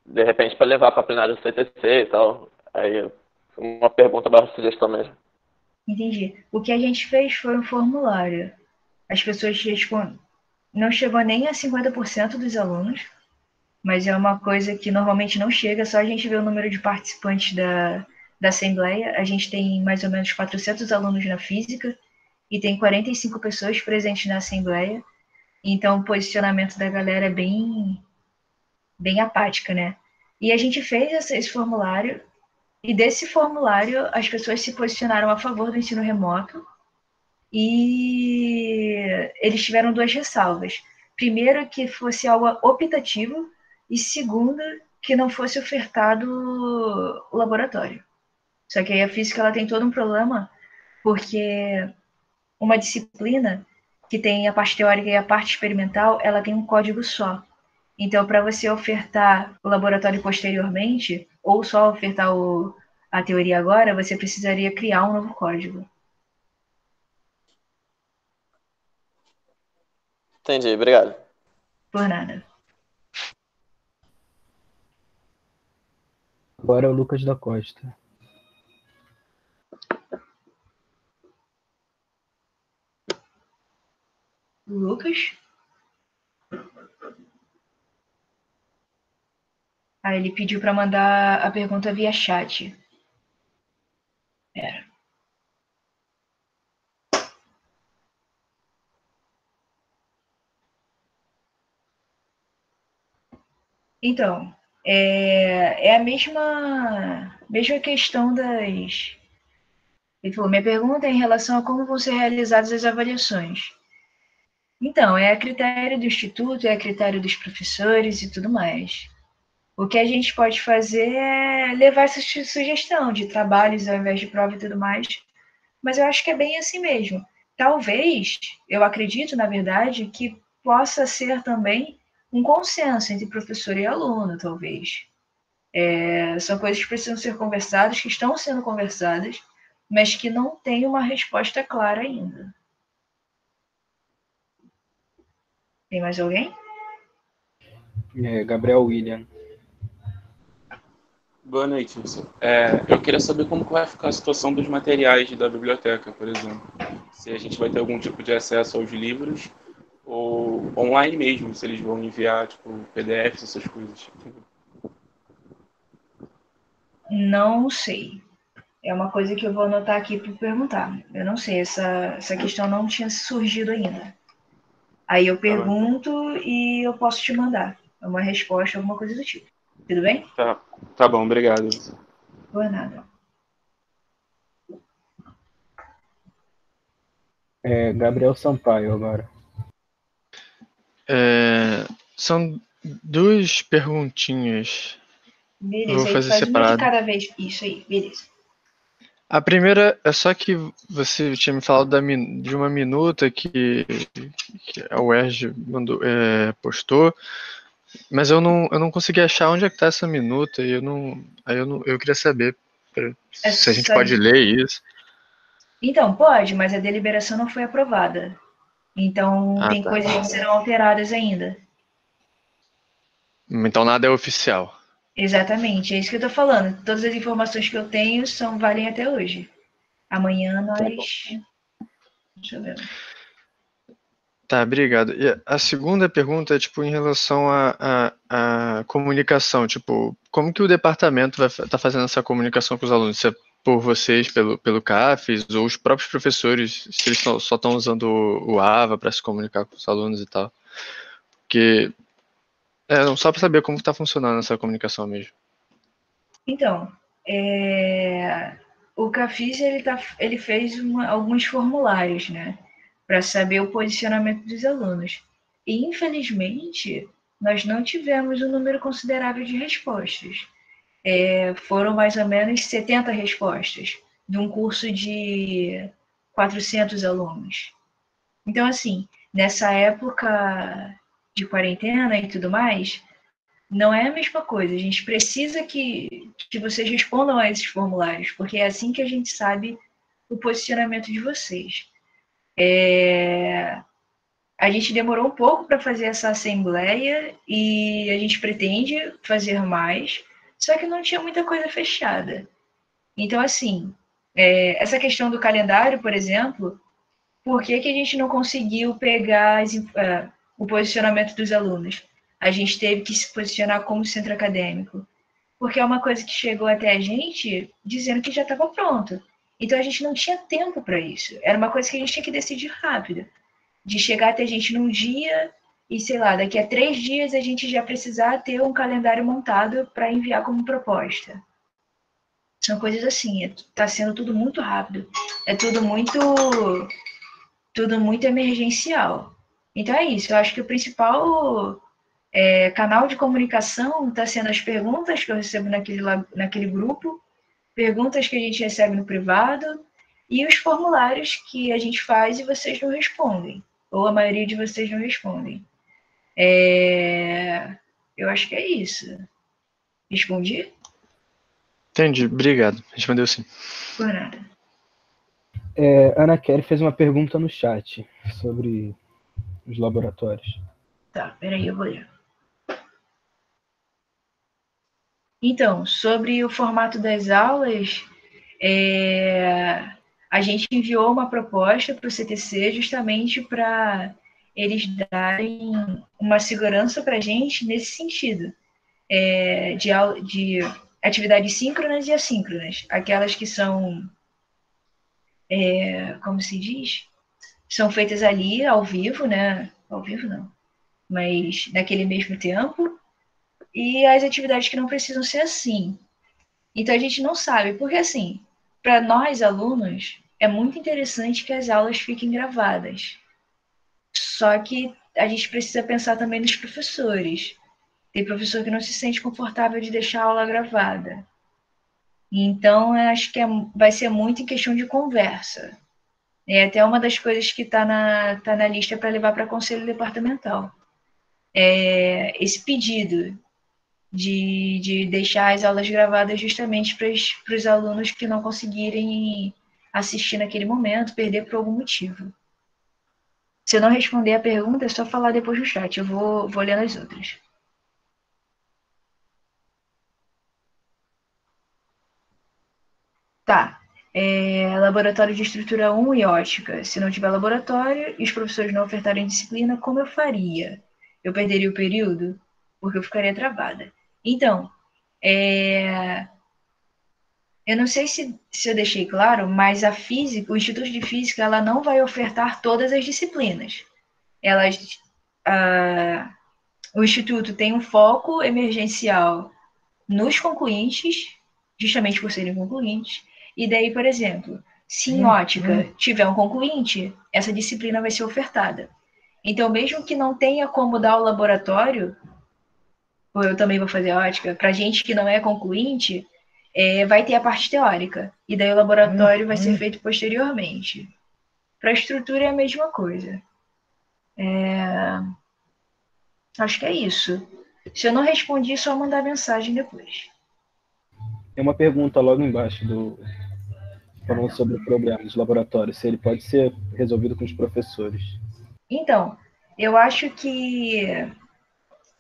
de repente, para levar para a plenária do CTC e tal. Aí, uma pergunta barra sugestão mesmo. Entendi. O que a gente fez foi um formulário. As pessoas respondem. Não chegou nem a 50% dos alunos, mas é uma coisa que normalmente não chega, só a gente vê o número de participantes da Assembleia. A gente tem mais ou menos 400 alunos na física e tem 45 pessoas presentes na Assembleia. Então, o posicionamento da galera é bem apática, né? E a gente fez esse formulário, e desse formulário as pessoas se posicionaram a favor do ensino remoto, e eles tiveram 2 ressalvas. Primeiro, que fosse algo optativo, e segundo, que não fosse ofertado o laboratório. Só que aí a física ela tem todo um problema, porque uma disciplina que tem a parte teórica e a parte experimental, ela tem um código só. Então, para você ofertar o laboratório posteriormente, ou só ofertar a teoria agora, você precisaria criar um novo código. Entendi, obrigado. Por nada. Agora é o Lucas da Costa. Lucas? Ele pediu para mandar a pergunta via chat. Pera. Então, é a mesma questão das... Ele falou, minha pergunta é em relação a como vão ser realizadas as avaliações. Então, é a critério do instituto, é a critério dos professores e tudo mais. O que a gente pode fazer é levar essa sugestão de trabalhos ao invés de prova e tudo mais, mas eu acho que é bem assim mesmo. Talvez, eu acredito, na verdade, que possa ser também um consenso entre professor e aluno, talvez. São coisas que precisam ser conversadas, que estão sendo conversadas, mas que não tem uma resposta clara ainda. Tem mais alguém? Gabriel William. Boa noite, Wilson. Eu queria saber como que vai ficar a situação dos materiais da biblioteca, por exemplo. Se a gente vai ter algum tipo de acesso aos livros ou online mesmo, se eles vão enviar, tipo, PDFs, essas coisas. Não sei. É uma coisa que eu vou anotar aqui para perguntar. Eu não sei, essa questão não tinha surgido ainda. Aí eu pergunto e eu posso te mandar uma resposta, alguma coisa do tipo. Tudo bem? Tá bom, obrigado. Por nada. Gabriel Sampaio agora. São duas perguntinhas. Beleza, Vou aí fazer faz uma de separado. cada vez. Isso aí, beleza. A primeira é só que você tinha me falado de uma minuta que a UERJ postou, mas eu não consegui achar onde é que está essa minuta e eu queria saber se a gente pode ler isso. Então, pode, mas a deliberação não foi aprovada. Então, tem coisas que serão alteradas ainda. Então nada é oficial. Exatamente, é isso que eu tô falando. Todas as informações que eu tenho valem até hoje. Amanhã nós... Deixa eu ver. Tá, obrigado. E a segunda pergunta é, tipo, em relação à comunicação, tipo, como que o departamento vai estar fazendo essa comunicação com os alunos? Se é por vocês, pelo CAFES, ou os próprios professores, se eles só estão usando o AVA para se comunicar com os alunos e tal? Porque, só para saber como está funcionando essa comunicação mesmo. Então, o CAFES, ele fez alguns formulários, né, para saber o posicionamento dos alunos. E, infelizmente, nós não tivemos um número considerável de respostas. Foram mais ou menos 70 respostas de um curso de 400 alunos. Então, assim, nessa época de quarentena e tudo mais, não é a mesma coisa. A gente precisa que vocês respondam a esses formulários, porque é assim que a gente sabe o posicionamento de vocês. A gente demorou um pouco para fazer essa assembleia e a gente pretende fazer mais, só que não tinha muita coisa fechada. Então, assim, essa questão do calendário, por exemplo, por que a gente não conseguiu pegar o posicionamento dos alunos? A gente teve que se posicionar como centro acadêmico, porque é uma coisa que chegou até a gente dizendo que já estava pronto. Então, a gente não tinha tempo para isso. Era uma coisa que a gente tinha que decidir rápido, de chegar até a gente num dia e, sei lá, daqui a 3 dias a gente já precisar ter um calendário montado para enviar como proposta. São coisas assim, está sendo tudo muito rápido, é tudo muito emergencial. Então é isso, eu acho que o principal canal de comunicação está sendo as perguntas que eu recebo naquele grupo, perguntas que a gente recebe no privado e os formulários que a gente faz e vocês não respondem, ou a maioria de vocês não respondem. Eu acho que é isso. Respondi? Entendi, obrigado. Respondeu sim. Por nada. Ana Kelly fez uma pergunta no chat sobre os laboratórios. Tá, peraí, eu vou ler. Então, sobre o formato das aulas, a gente enviou uma proposta para o CTC justamente para eles darem uma segurança para a gente nesse sentido, de atividades síncronas e assíncronas, aquelas que são, como se diz, são feitas ali ao vivo, né? Ao vivo não, mas naquele mesmo tempo, e as atividades que não precisam ser assim. Então a gente não sabe, porque assim, para nós alunos, é muito interessante que as aulas fiquem gravadas. Só que a gente precisa pensar também nos professores. Tem professor que não se sente confortável de deixar a aula gravada. Então, eu acho que vai ser muito em questão de conversa. É até uma das coisas que está na lista para levar para conselho departamental. Esse pedido de deixar as aulas gravadas justamente para os alunos que não conseguirem assistir naquele momento, perder por algum motivo. Se eu não responder a pergunta, é só falar depois no chat, eu vou lendo as outras. Tá. Laboratório de estrutura 1 e ótica. Se não tiver laboratório e os professores não ofertarem disciplina, como eu faria? Eu perderia o período? Porque eu ficaria travada. Então, eu não sei se eu deixei claro, mas a física, o Instituto de Física, ela não vai ofertar todas as disciplinas. O Instituto tem um foco emergencial nos concluintes, justamente por serem concluintes, e daí, por exemplo, se em ótica tiver um concluinte, essa disciplina vai ser ofertada. Então, mesmo que não tenha como dar o laboratório, ou eu também vou fazer ótica, para gente que não é concluinte, vai ter a parte teórica, e daí o laboratório vai ser feito posteriormente. Para a estrutura é a mesma coisa. Acho que é isso. Se eu não respondi, é só mandar mensagem depois. Tem uma pergunta logo embaixo falando sobre o problema dos laboratórios, se ele pode ser resolvido com os professores. Então, eu acho que,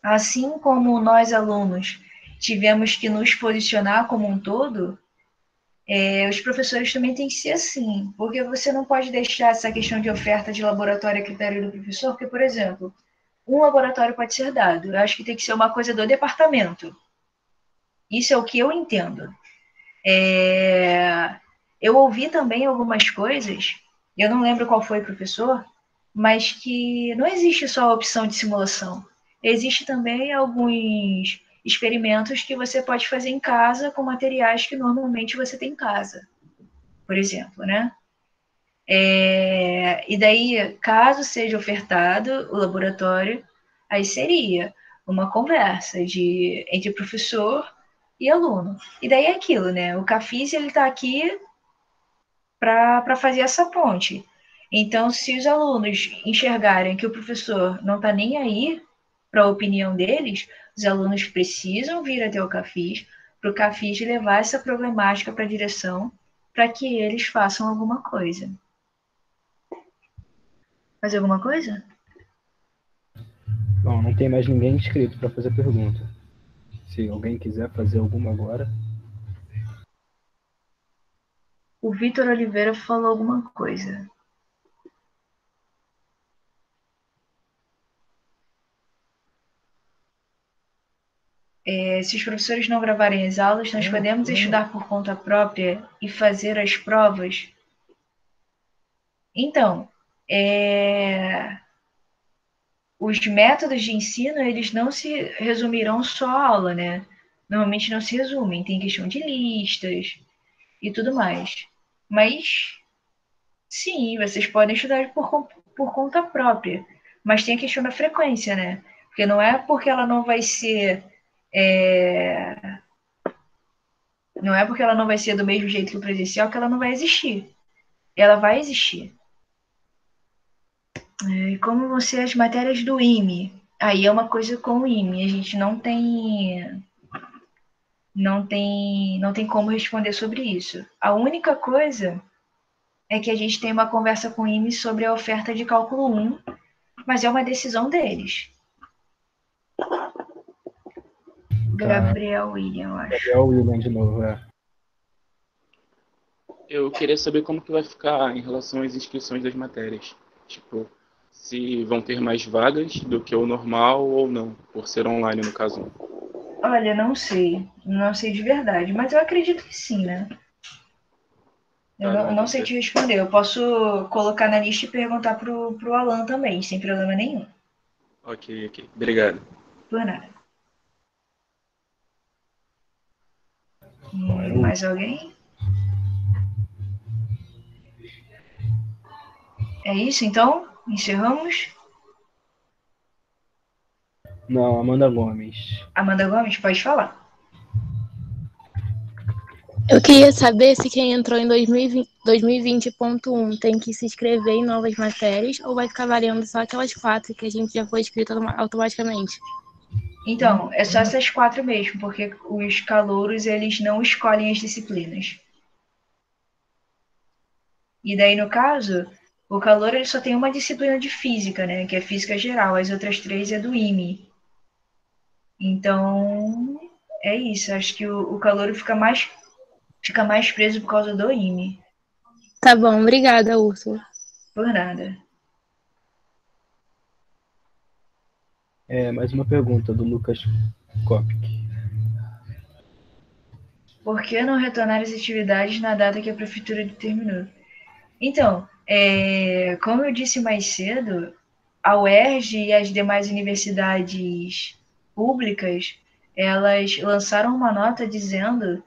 assim como nós alunos tivemos que nos posicionar como um todo, os professores também têm que ser assim, porque você não pode deixar essa questão de oferta de laboratório a critério do professor, porque, por exemplo, um laboratório pode ser dado, eu acho que tem que ser uma coisa do departamento. Isso é o que eu entendo. Eu ouvi também algumas coisas, eu não lembro qual foi o professor, mas que não existe só a opção de simulação. Existe também alguns experimentos que você pode fazer em casa com materiais que normalmente você tem em casa, por exemplo, né? E daí, caso seja ofertado o laboratório, aí seria uma conversa entre professor e aluno. E daí é aquilo, né? O Cafis, ele está aqui para fazer essa ponte. Então, se os alunos enxergarem que o professor não está nem aí para a opinião deles, os alunos precisam vir até o Cafis, para o Cafis levar essa problemática para a direção, para que eles façam alguma coisa. Fazer alguma coisa? Bom, não tem mais ninguém inscrito para fazer pergunta. Se alguém quiser fazer alguma agora. O Vitor Oliveira falou alguma coisa. Se os professores não gravarem as aulas, nós podemos estudar por conta própria e fazer as provas. Então, os métodos de ensino, eles não se resumirão só à aula, né? Normalmente não se resumem, tem questão de listas e tudo mais. Mas, sim, vocês podem estudar por conta própria. Mas tem a questão da frequência, né? Porque não é porque ela não vai ser... Não é porque ela não vai ser do mesmo jeito que o presencial que ela não vai existir. Ela vai existir. Como vão ser as matérias do IME? Aí é uma coisa com o IME. A gente não tem como responder sobre isso. A única coisa é que a gente tem uma conversa com o IME sobre a oferta de cálculo 1, mas é uma decisão deles. Gabriel William, eu acho. Gabriel William de novo, Eu queria saber como que vai ficar em relação às inscrições das matérias. Tipo, se vão ter mais vagas do que o normal ou não, por ser online no caso. Olha, não sei. Não sei de verdade, mas eu acredito que sim, né? Eu não sei te responder. Eu posso colocar na lista e perguntar pro Alan também, sem problema nenhum. Ok. Obrigado. Por nada. Mais alguém? É isso, então? Encerramos? Não, Amanda Gomes. Amanda Gomes, pode falar. Eu queria saber se quem entrou em 2020.1 tem que se inscrever em novas matérias ou vai ficar variando só aquelas 4 que a gente já foi inscrito automaticamente? Então, é só essas 4 mesmo, porque os calouros, eles não escolhem as disciplinas. E daí, no caso, o calouro ele só tem uma disciplina de física, né? Que é física geral. As outras 3 é do IME. Então, é isso. Acho que o calouro fica mais preso por causa do IME. Tá bom, obrigada, Úrsula. Por nada. Mais uma pergunta do Lucas Kopic. Por que não retornar às atividades na data que a prefeitura determinou? Então, como eu disse mais cedo, a UERJ e as demais universidades públicas, elas lançaram uma nota dizendo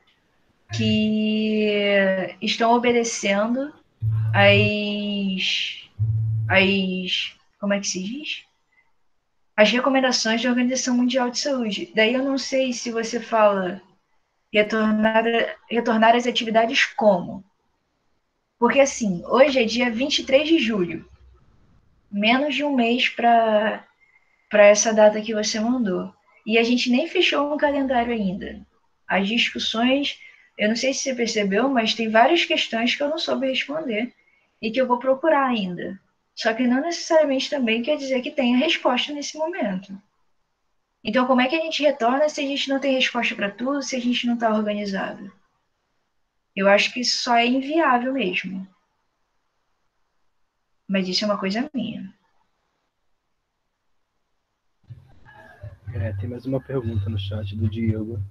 que estão obedecendo como é que se diz? As recomendações da Organização Mundial de Saúde. Daí eu não sei se você fala retornar às atividades como. Porque assim, hoje é dia 23 de julho. Menos de um mês para essa data que você mandou. E a gente nem fechou um calendário ainda. As discussões, eu não sei se você percebeu, mas tem várias questões que eu não soube responder e que eu vou procurar ainda. Só que não necessariamente também quer dizer que tenha resposta nesse momento. Então, como é que a gente retorna se a gente não tem resposta para tudo, se a gente não está organizado? Eu acho que isso só é inviável mesmo. Mas isso é uma coisa minha. Tem mais uma pergunta no chat do Diego.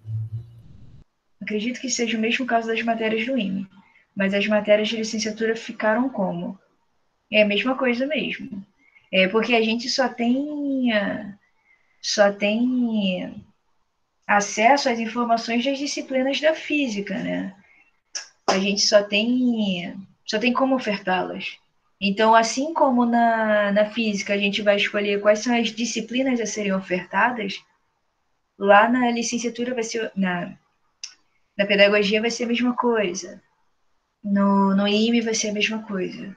Acredito que seja o mesmo caso das matérias do IME, mas as matérias de licenciatura ficaram como? É a mesma coisa mesmo. Porque a gente só tem acesso às informações das disciplinas da física, né? A gente só tem como ofertá-las. Então, assim como na física a gente vai escolher quais são as disciplinas a serem ofertadas, lá na licenciatura vai ser, na pedagogia vai ser a mesma coisa. No IME vai ser a mesma coisa.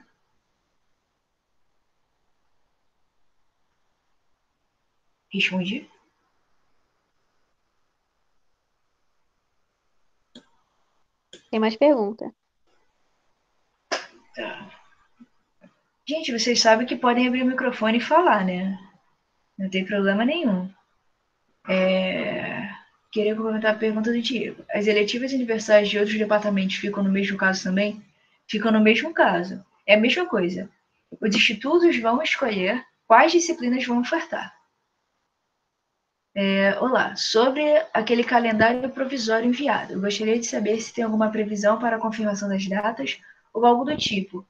Respondi? Tem mais pergunta. Tá. Gente, vocês sabem que podem abrir o microfone e falar, né? Não tem problema nenhum. Queria comentar a pergunta do Diego. As eletivas universais de outros departamentos ficam no mesmo caso também? Ficam no mesmo caso. É a mesma coisa. Os institutos vão escolher quais disciplinas vão ofertar. Olá, sobre aquele calendário provisório enviado, eu gostaria de saber se tem alguma previsão para a confirmação das datas ou algo do tipo.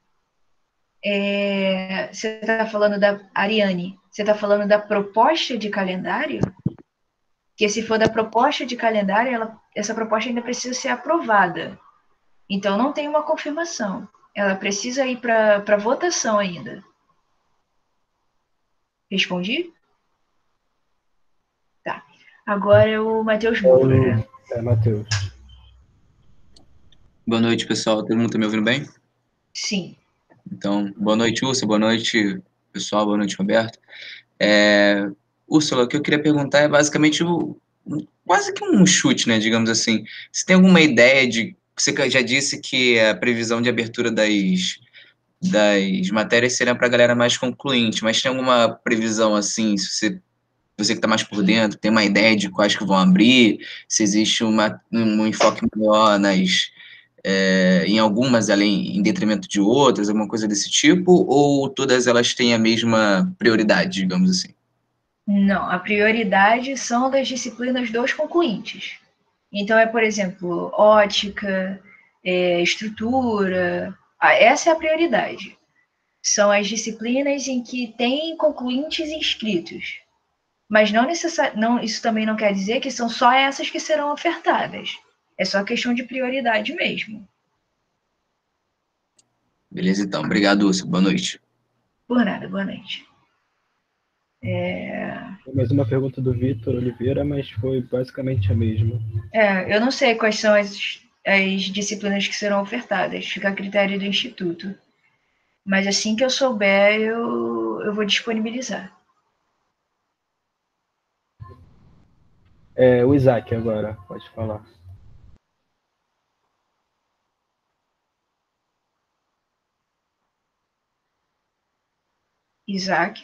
Você está falando da Ariane, você está falando da proposta de calendário? Que se for da proposta de calendário, essa proposta ainda precisa ser aprovada. Então, não tem uma confirmação. Ela precisa ir para votação ainda. Respondi? Tá. Agora é o Matheus Moura, né? Matheus. Boa noite, pessoal. Todo mundo está me ouvindo bem? Sim. Então, boa noite, Úrsula. Boa noite, pessoal. Boa noite, Roberto. Úrsula, o que eu queria perguntar é basicamente quase que um chute, né, digamos assim. Você tem alguma ideia de... Você já disse que a previsão de abertura das matérias seria para a galera mais concluinte, mas tem alguma previsão, assim, se você que está mais por dentro, tem uma ideia de quais que vão abrir, se existe um enfoque maior em algumas além em detrimento de outras, alguma coisa desse tipo, ou todas elas têm a mesma prioridade, digamos assim? Não, a prioridade são das disciplinas dos concluintes. Então, por exemplo, ótica, estrutura, essa é a prioridade. São as disciplinas em que tem concluintes inscritos. Mas isso também não quer dizer que são só essas que serão ofertadas. É só questão de prioridade mesmo. Beleza, então. Obrigado, Úrsula. Boa noite. Por nada, boa noite. Tem mais uma pergunta do Vitor Oliveira, mas foi basicamente a mesma. Eu não sei quais são as disciplinas que serão ofertadas, fica a critério do Instituto. Mas assim que eu souber, eu vou disponibilizar. O Isaac agora, pode falar. Isaac.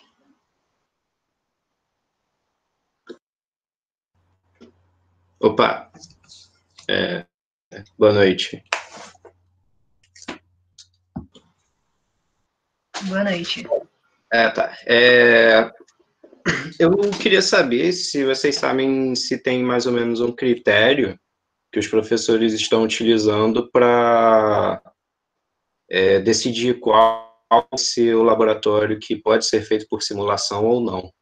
Opa, boa noite. Boa noite. Tá. Eu queria saber se vocês sabem se tem mais ou menos um critério que os professores estão utilizando para decidir qual vai ser o laboratório que pode ser feito por simulação ou não.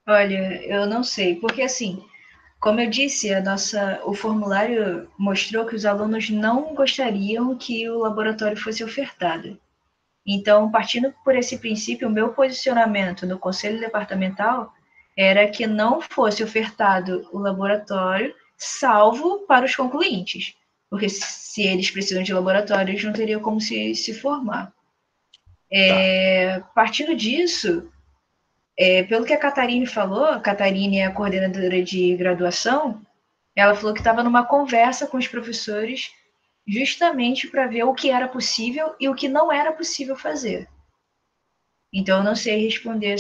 Olha, eu não sei, porque assim, como eu disse, o formulário mostrou que os alunos não gostariam que o laboratório fosse ofertado. Então, partindo por esse princípio, o meu posicionamento no conselho departamental era que não fosse ofertado o laboratório, salvo para os concluintes, porque se eles precisam de laboratório, eles não teriam como se formar. Partindo disso, pelo que a Catarine falou, a Catarine é a coordenadora de graduação, ela falou que estava numa conversa com os professores justamente para ver o que era possível e o que não era possível fazer. Então, eu não sei responder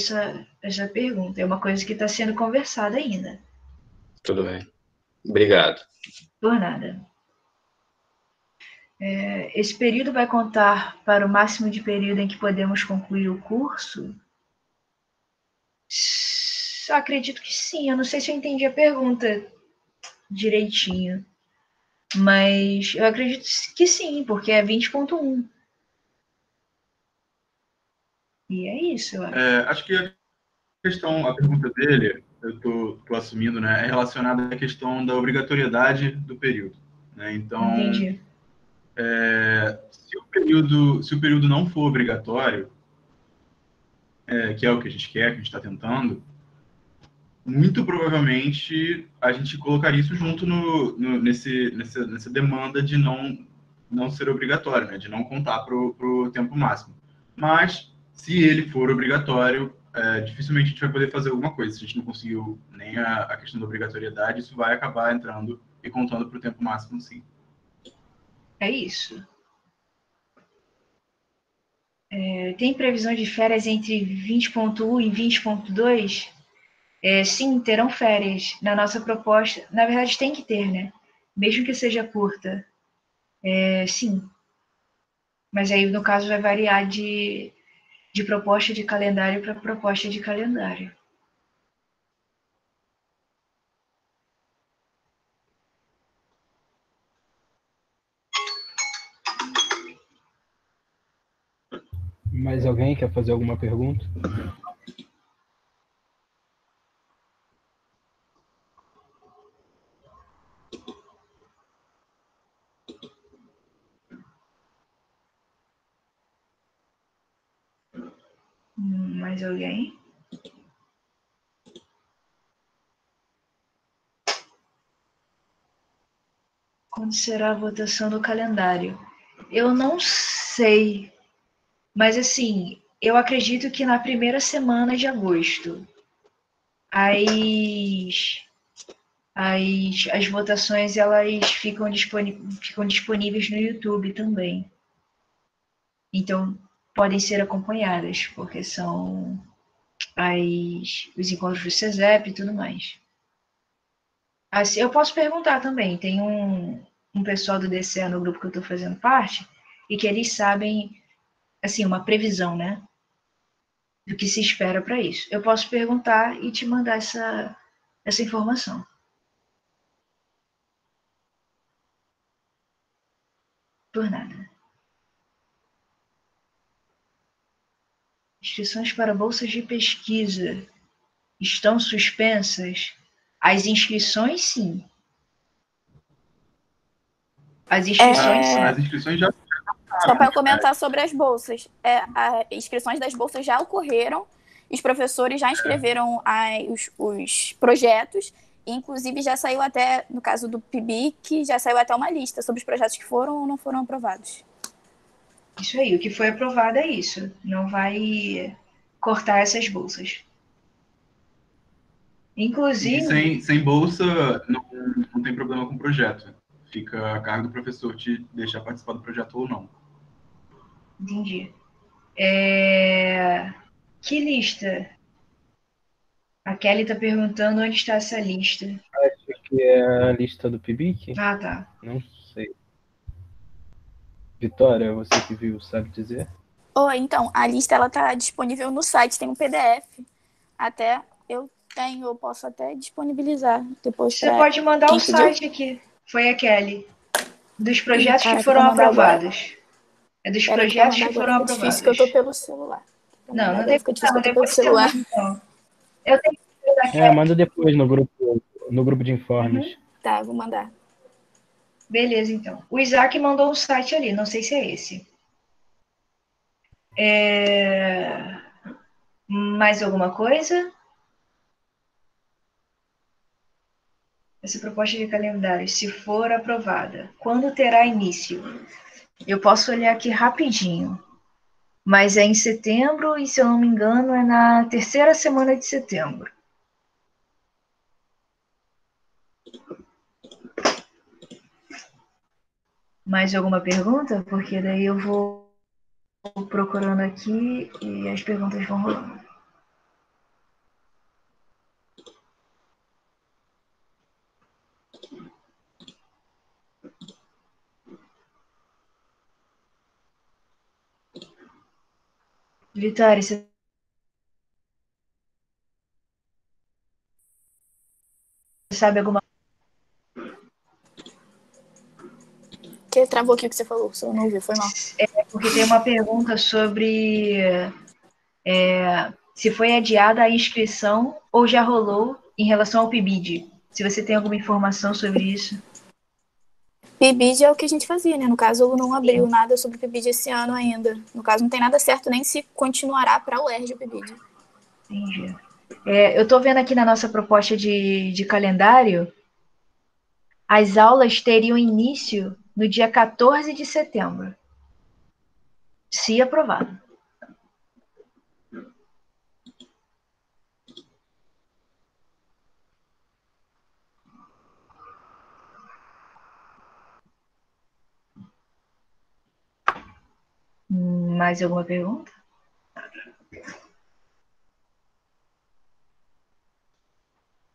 essa pergunta. É uma coisa que está sendo conversada ainda. Tudo bem. Obrigado. Por nada. Esse período vai contar para o máximo de período em que podemos concluir o curso? Acredito que sim. Eu não sei se eu entendi a pergunta direitinho. Mas eu acredito que sim, porque é 20.1. E é isso, eu acho. Acho que a pergunta dele, eu tô assumindo, né, é relacionada à questão da obrigatoriedade do período, né? Então, entendi. Se o período não for obrigatório, que é o que a gente quer, que a gente está tentando, muito provavelmente a gente colocaria isso junto nessa demanda de não ser obrigatório, né, de não contar para o tempo máximo. Mas, se ele for obrigatório, dificilmente a gente vai poder fazer alguma coisa. Se a gente não conseguiu nem a questão da obrigatoriedade, isso vai acabar entrando e contando para o tempo máximo, sim. É isso. Tem previsão de férias entre 20.1 e 20.2? Sim, terão férias. Na nossa proposta, na verdade tem que ter, né? Mesmo que seja curta. Sim. Mas aí, no caso, vai variar de proposta de calendário para proposta de calendário. Mais alguém quer fazer alguma pergunta? Mais alguém? Quando será a votação do calendário? Eu não sei, mas assim, eu acredito que na primeira semana de agosto. As votações elas ficam disponíveis no YouTube também. Então, podem ser acompanhadas, porque são os encontros do CESEP e tudo mais. Assim, eu posso perguntar também, tem um pessoal do DCE no grupo que eu estou fazendo parte, e que eles sabem, assim, uma previsão, né? Do que se espera para isso. Eu posso perguntar e te mandar essa informação. Por nada. Inscrições para bolsas de pesquisa estão suspensas? As inscrições, sim. As inscrições, sim. As inscrições já... Só para comentar sobre as bolsas. As inscrições das bolsas já ocorreram, os professores já inscreveram os projetos, e inclusive já saiu até, no caso do PIBIC, já saiu até uma lista sobre os projetos que foram ou não foram aprovados. Isso aí, o que foi aprovado é isso. Não vai cortar essas bolsas. E Inclusive, sem bolsa, não tem problema com o projeto. Fica a cargo do professor te deixar participar do projeto ou não. entendi. Que lista? A Kelly está perguntando onde está essa lista. Acho que é a lista do PIBIC? Ah, tá. Não sei. Vitória, você que viu, sabe dizer? Então, a lista ela tá disponível no site, tem um PDF. Até eu posso até disponibilizar depois Você para pode mandar quem o pediu. site aqui. Foi a Kelly. Dos projetos que Caraca, foram vou mandar agora. aprovados. É dos Peraí que vai projetos mandar que agora. foram Fica difícil que eu tô aprovados. pelo celular. Vou Não, mandar não agora, tem fica difícil que eu tô problema. pelo Depois você celular. manda, então. Eu tenho que da Kelly. Manda depois no grupo de informes. Tá, eu vou mandar. Beleza, então. O Isaac mandou um site ali, não sei se é esse. Mais alguma coisa? Essa proposta de calendário, se for aprovada, quando terá início? Eu posso olhar aqui rapidinho, mas é em setembro e, se eu não me engano, é na terceira semana de setembro. Mais alguma pergunta? Porque daí eu vou procurando aqui e as perguntas vão rolando. Vitória, você sabe alguma Que travou aqui o que você falou, se eu não ouvi, foi mal. porque tem uma pergunta sobre se foi adiada a inscrição ou já rolou em relação ao PIBID. Se você tem alguma informação sobre isso. PIBID é o que a gente fazia, né? No caso, não abriu nada sobre PIBID esse ano ainda. No caso, não tem nada certo nem se continuará para o UERJ o PIBID. Entendi. Eu estou vendo aqui na nossa proposta de calendário, as aulas teriam início no dia 14 de setembro, se aprovado. Mais alguma pergunta?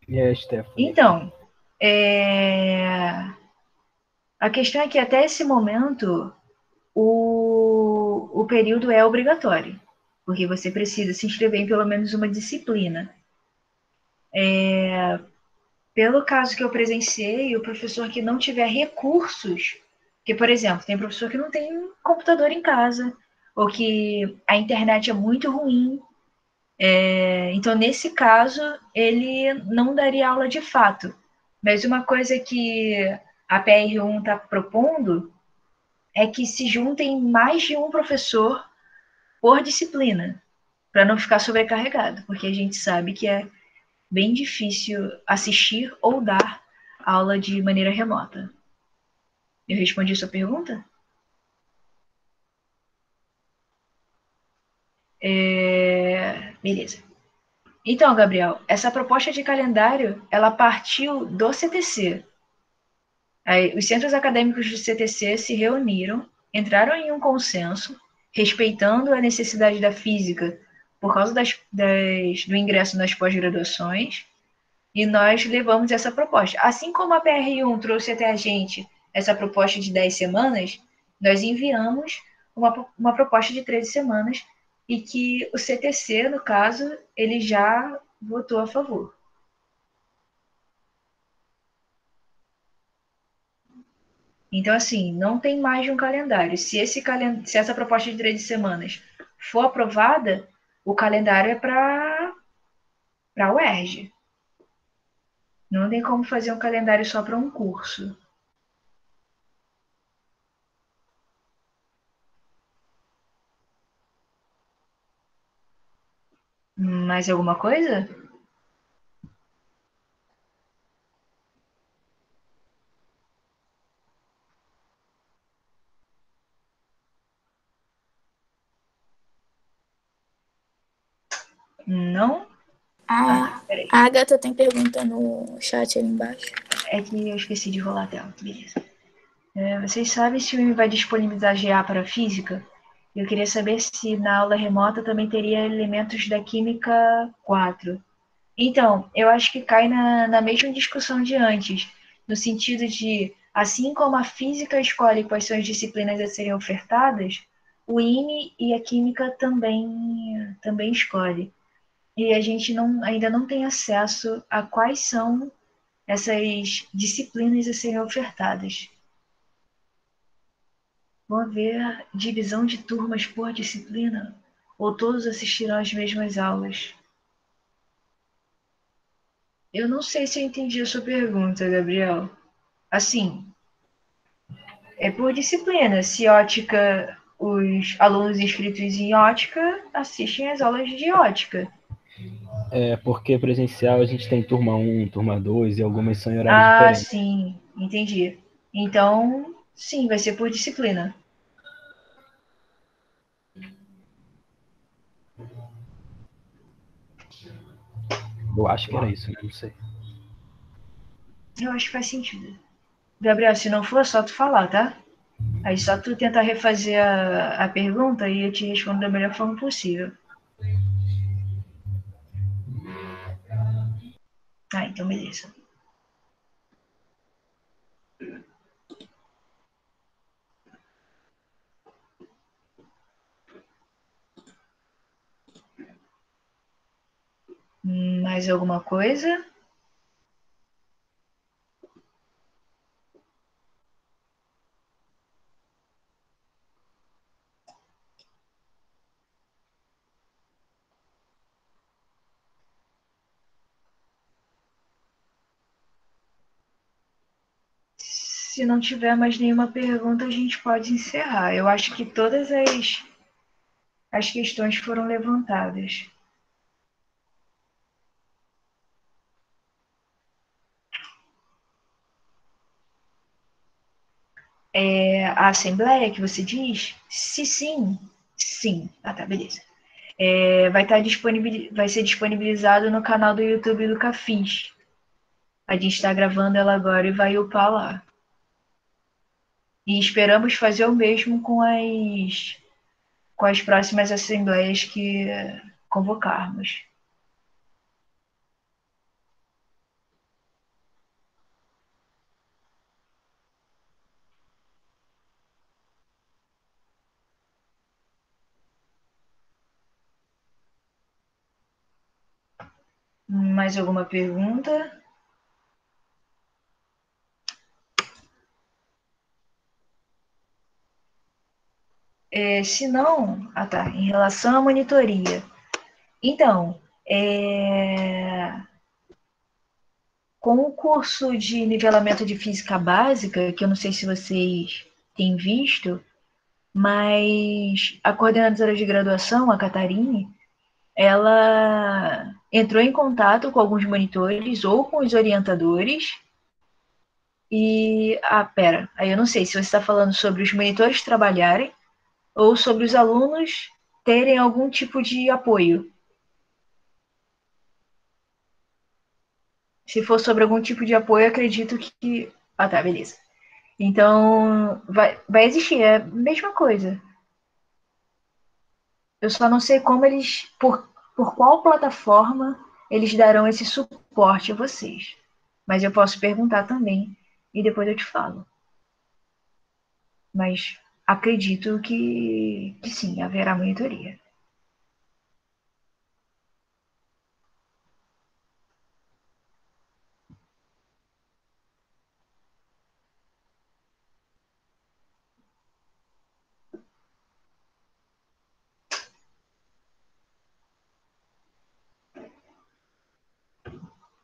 E a Stephanie? Então, a questão é que até esse momento o período é obrigatório, porque você precisa se inscrever em pelo menos uma disciplina. Pelo caso que eu presenciei, o professor que não tiver recursos, que, por exemplo, tem professor que não tem um computador em casa, ou que a internet é muito ruim, então, nesse caso, ele não daria aula de fato. Mas uma coisa que a PR1 está propondo é que se juntem mais de um professor por disciplina, para não ficar sobrecarregado, porque a gente sabe que é bem difícil assistir ou dar aula de maneira remota. Eu respondi a sua pergunta? Beleza. Então, Gabriel, essa proposta de calendário, ela partiu do CTC. Aí, os centros acadêmicos do CTC se reuniram, entraram em um consenso, respeitando a necessidade da física por causa do ingresso nas pós-graduações, e nós levamos essa proposta. Assim como a PR1 trouxe até a gente essa proposta de 10 semanas, nós enviamos uma proposta de 13 semanas e que o CTC, no caso, ele já votou a favor. Então, assim, não tem mais de um calendário. Se essa proposta de 13 semanas for aprovada, o calendário é para a UERJ. Não tem como fazer um calendário só para um curso. Mais alguma coisa? Não? Peraí. A Agatha tem pergunta no chat ali embaixo. É que eu esqueci de rolar a tela. Beleza. Vocês sabem se o IME vai disponibilizar GA para a física? Eu queria saber se na aula remota também teria elementos da Química 4. Então, eu acho que cai na mesma discussão de antes, no sentido de, assim como a física escolhe quais são as disciplinas a serem ofertadas, o IME e a Química também escolhe. E a gente ainda não tem acesso a quais são essas disciplinas a serem ofertadas. Vão haver divisão de turmas por disciplina? Ou todos assistirão às mesmas aulas? Eu não sei se eu entendi a sua pergunta, Gabriel. Assim, é por disciplina. Se ótica, os alunos inscritos em ótica assistem às aulas de ótica. Porque presencial a gente tem turma 1, turma 2 e algumas são em horários diferentes. Sim, entendi. Então, sim, vai ser por disciplina. Eu acho que era isso, né? Não sei. Eu acho que faz sentido. Gabriel, se não for, é só tu falar, tá? Aí só tu tentar refazer a pergunta e eu te respondo da melhor forma possível. Então beleza. Mais alguma coisa? Se não tiver mais nenhuma pergunta, a gente pode encerrar. Eu acho que todas as questões foram levantadas. A assembleia que você diz? Se sim, sim. Tá, beleza. Vai ser disponibilizado no canal do YouTube do Cafins. A gente está gravando ela agora e vai upar lá. E esperamos fazer o mesmo com as próximas assembleias que convocarmos. Mais alguma pergunta? Se não, tá, em relação à monitoria. Então, com o curso de nivelamento de física básica, que eu não sei se vocês têm visto, mas a coordenadora de graduação, a Catarine, ela entrou em contato com alguns monitores ou com os orientadores e... pera, aí eu não sei se você está falando sobre os monitores trabalharem ou sobre os alunos terem algum tipo de apoio. Se for sobre algum tipo de apoio, acredito que... tá, beleza. Então, vai existir, é a mesma coisa. Eu só não sei como eles... Por qual plataforma eles darão esse suporte a vocês. Mas eu posso perguntar também e depois eu te falo. Mas acredito que sim, haverá monitoria.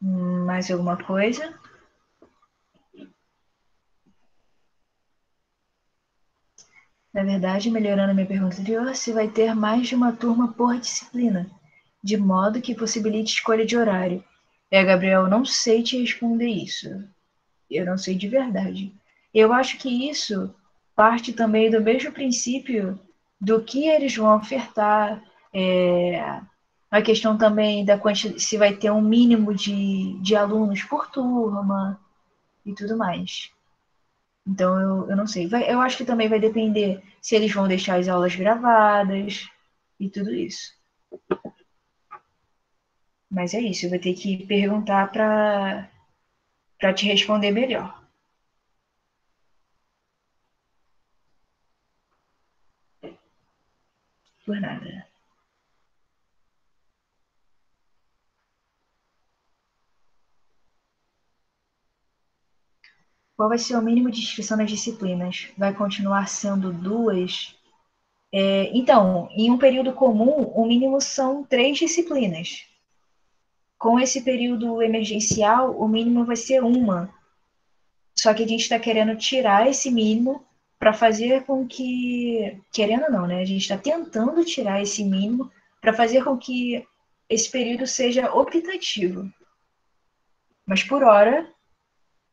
Mais alguma coisa? Na verdade, melhorando a minha pergunta anterior, se vai ter mais de uma turma por disciplina, de modo que possibilite escolha de horário. Gabriel, eu não sei te responder isso. Eu não sei de verdade. Eu acho que isso parte também do mesmo princípio do que eles vão ofertar, A questão também da quantidade, se vai ter um mínimo de alunos por turma e tudo mais. Então, eu não sei. Eu acho que também vai depender se eles vão deixar as aulas gravadas e tudo isso. Mas é isso, eu vou ter que perguntar para te responder melhor. Por nada. Qual vai ser o mínimo de inscrição nas disciplinas? Vai continuar sendo 2? Então, em um período comum, o mínimo são 3 disciplinas. Com esse período emergencial, o mínimo vai ser 1. Só que a gente está querendo tirar esse mínimo para fazer com que... Querendo não, né? A gente está tentando tirar esse mínimo para fazer com que esse período seja optativo. Mas, por hora,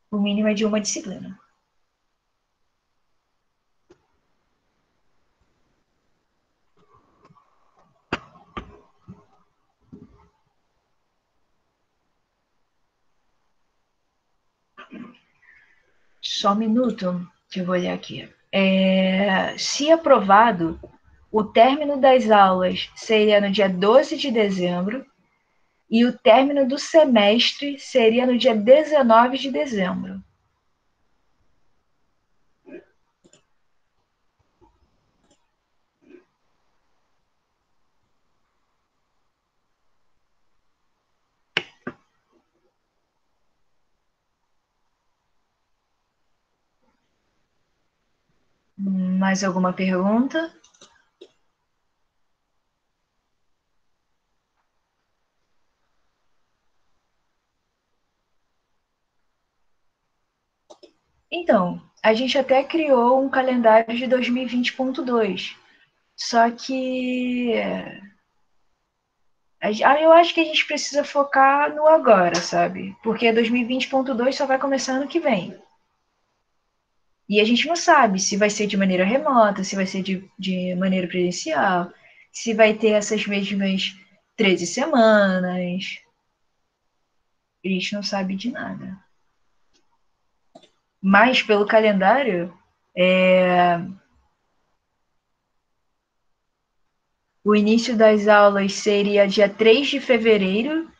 o mínimo é de 1 disciplina. Só um minuto que eu vou olhar aqui. Se aprovado, o término das aulas seria no dia 12 de dezembro e o término do semestre seria no dia 19 de dezembro. Mais alguma pergunta? Então, a gente até criou um calendário de 2020.2, só que eu acho que a gente precisa focar no agora, sabe? Porque 2020.2 só vai começar ano que vem. E a gente não sabe se vai ser de maneira remota, se vai ser de maneira presencial, se vai ter essas mesmas 13 semanas. A gente não sabe de nada. Mas, pelo calendário, o início das aulas seria dia 3 de fevereiro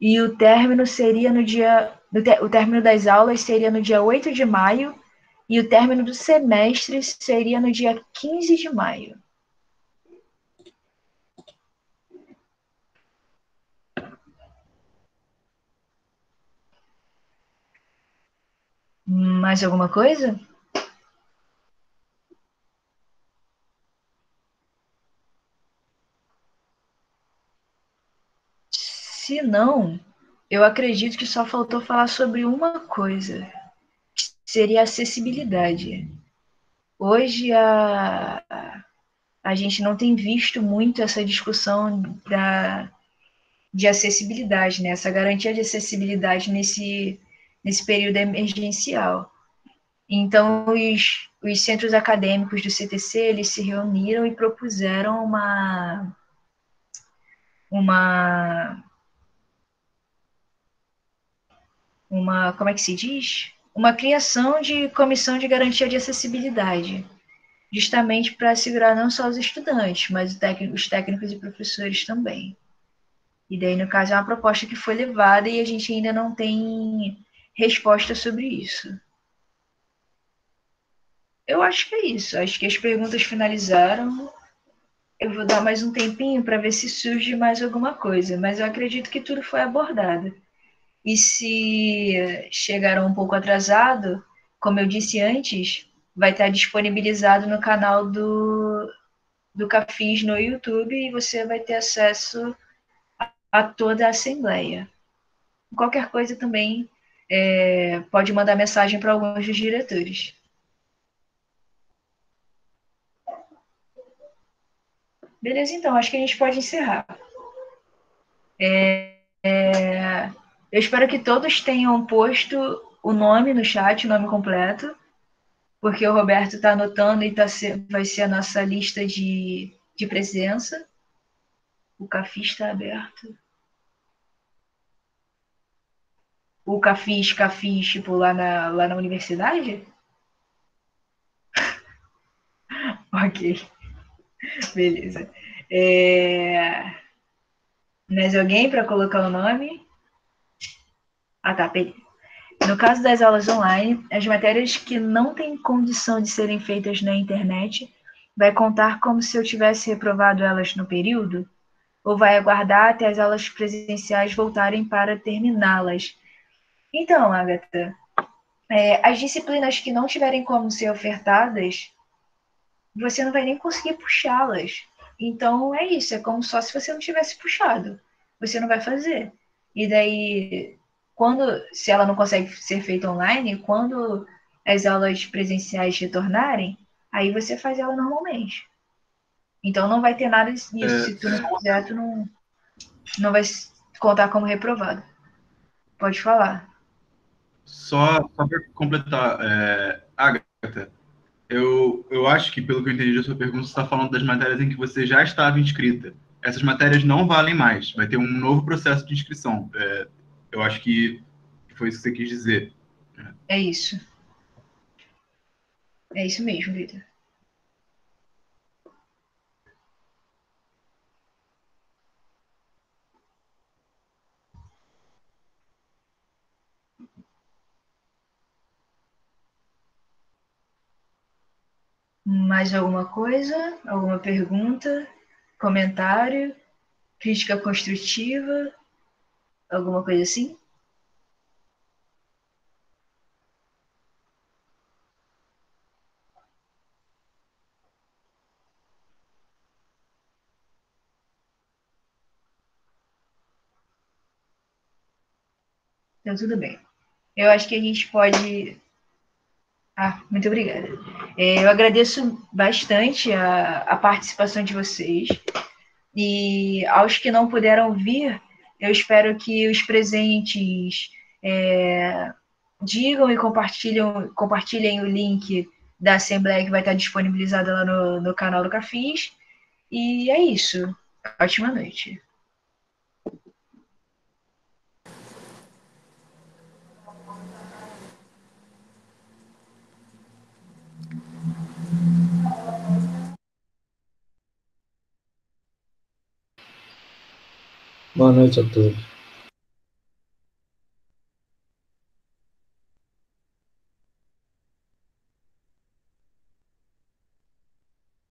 e o término seria no dia... O término das aulas seria no dia 8 de maio e o término do semestre seria no dia 15 de maio. Mais alguma coisa? Se não, eu acredito que só faltou falar sobre uma coisa, que seria a acessibilidade. Hoje a gente não tem visto muito essa discussão de acessibilidade, né? Essa garantia de acessibilidade nesse período emergencial. Então, os centros acadêmicos do CTC, eles se reuniram e propuseram como é que se diz? Uma criação de comissão de garantia de acessibilidade, justamente para segurar não só os estudantes, mas os técnicos e professores também. E daí, no caso, é uma proposta que foi levada e a gente ainda não tem resposta sobre isso. Eu acho que é isso. Acho que as perguntas finalizaram. Eu vou dar mais um tempinho para ver se surge mais alguma coisa, mas eu acredito que tudo foi abordado. E se chegaram um pouco atrasado, como eu disse antes, vai estar disponibilizado no canal do Cafis no YouTube e você vai ter acesso a toda a assembleia. Qualquer coisa também pode mandar mensagem para alguns dos diretores. Beleza, então, acho que a gente pode encerrar. Eu espero que todos tenham posto o nome no chat, o nome completo, porque o Roberto está anotando e vai ser a nossa lista de presença. O Cafis está aberto. O Cafis, tipo, lá na universidade? Ok, beleza. Mais alguém para colocar o nome? Ah, tá, beleza. No caso das aulas online, as matérias que não têm condição de serem feitas na internet vai contar como se eu tivesse reprovado elas no período? Ou vai aguardar até as aulas presenciais voltarem para terminá-las? Então, Agatha, as disciplinas que não tiverem como ser ofertadas, você não vai nem conseguir puxá-las. Então, é isso, é como só se você não tivesse puxado. Você não vai fazer. E daí, se ela não consegue ser feita online, quando as aulas presenciais retornarem, aí você faz ela normalmente. Então, não vai ter nada disso. Se tu não fizer, tu não vai contar como reprovado. Pode falar. Só para completar, Agatha, eu acho que, pelo que eu entendi da sua pergunta, você está falando das matérias em que você já estava inscrita. Essas matérias não valem mais. Vai ter um novo processo de inscrição. Eu acho que foi isso que você quis dizer. É isso. É isso mesmo, Vitor. Mais alguma coisa? Alguma pergunta? Comentário? Crítica construtiva? Alguma coisa assim? Então, tudo bem. Eu acho que a gente pode. Muito obrigada. Eu agradeço bastante a participação de vocês. E aos que não puderam vir, eu espero que os presentes digam e compartilhem o link da Assembleia que vai estar disponibilizada lá no canal do Cafis. E é isso. Ótima noite. Boa noite a todos.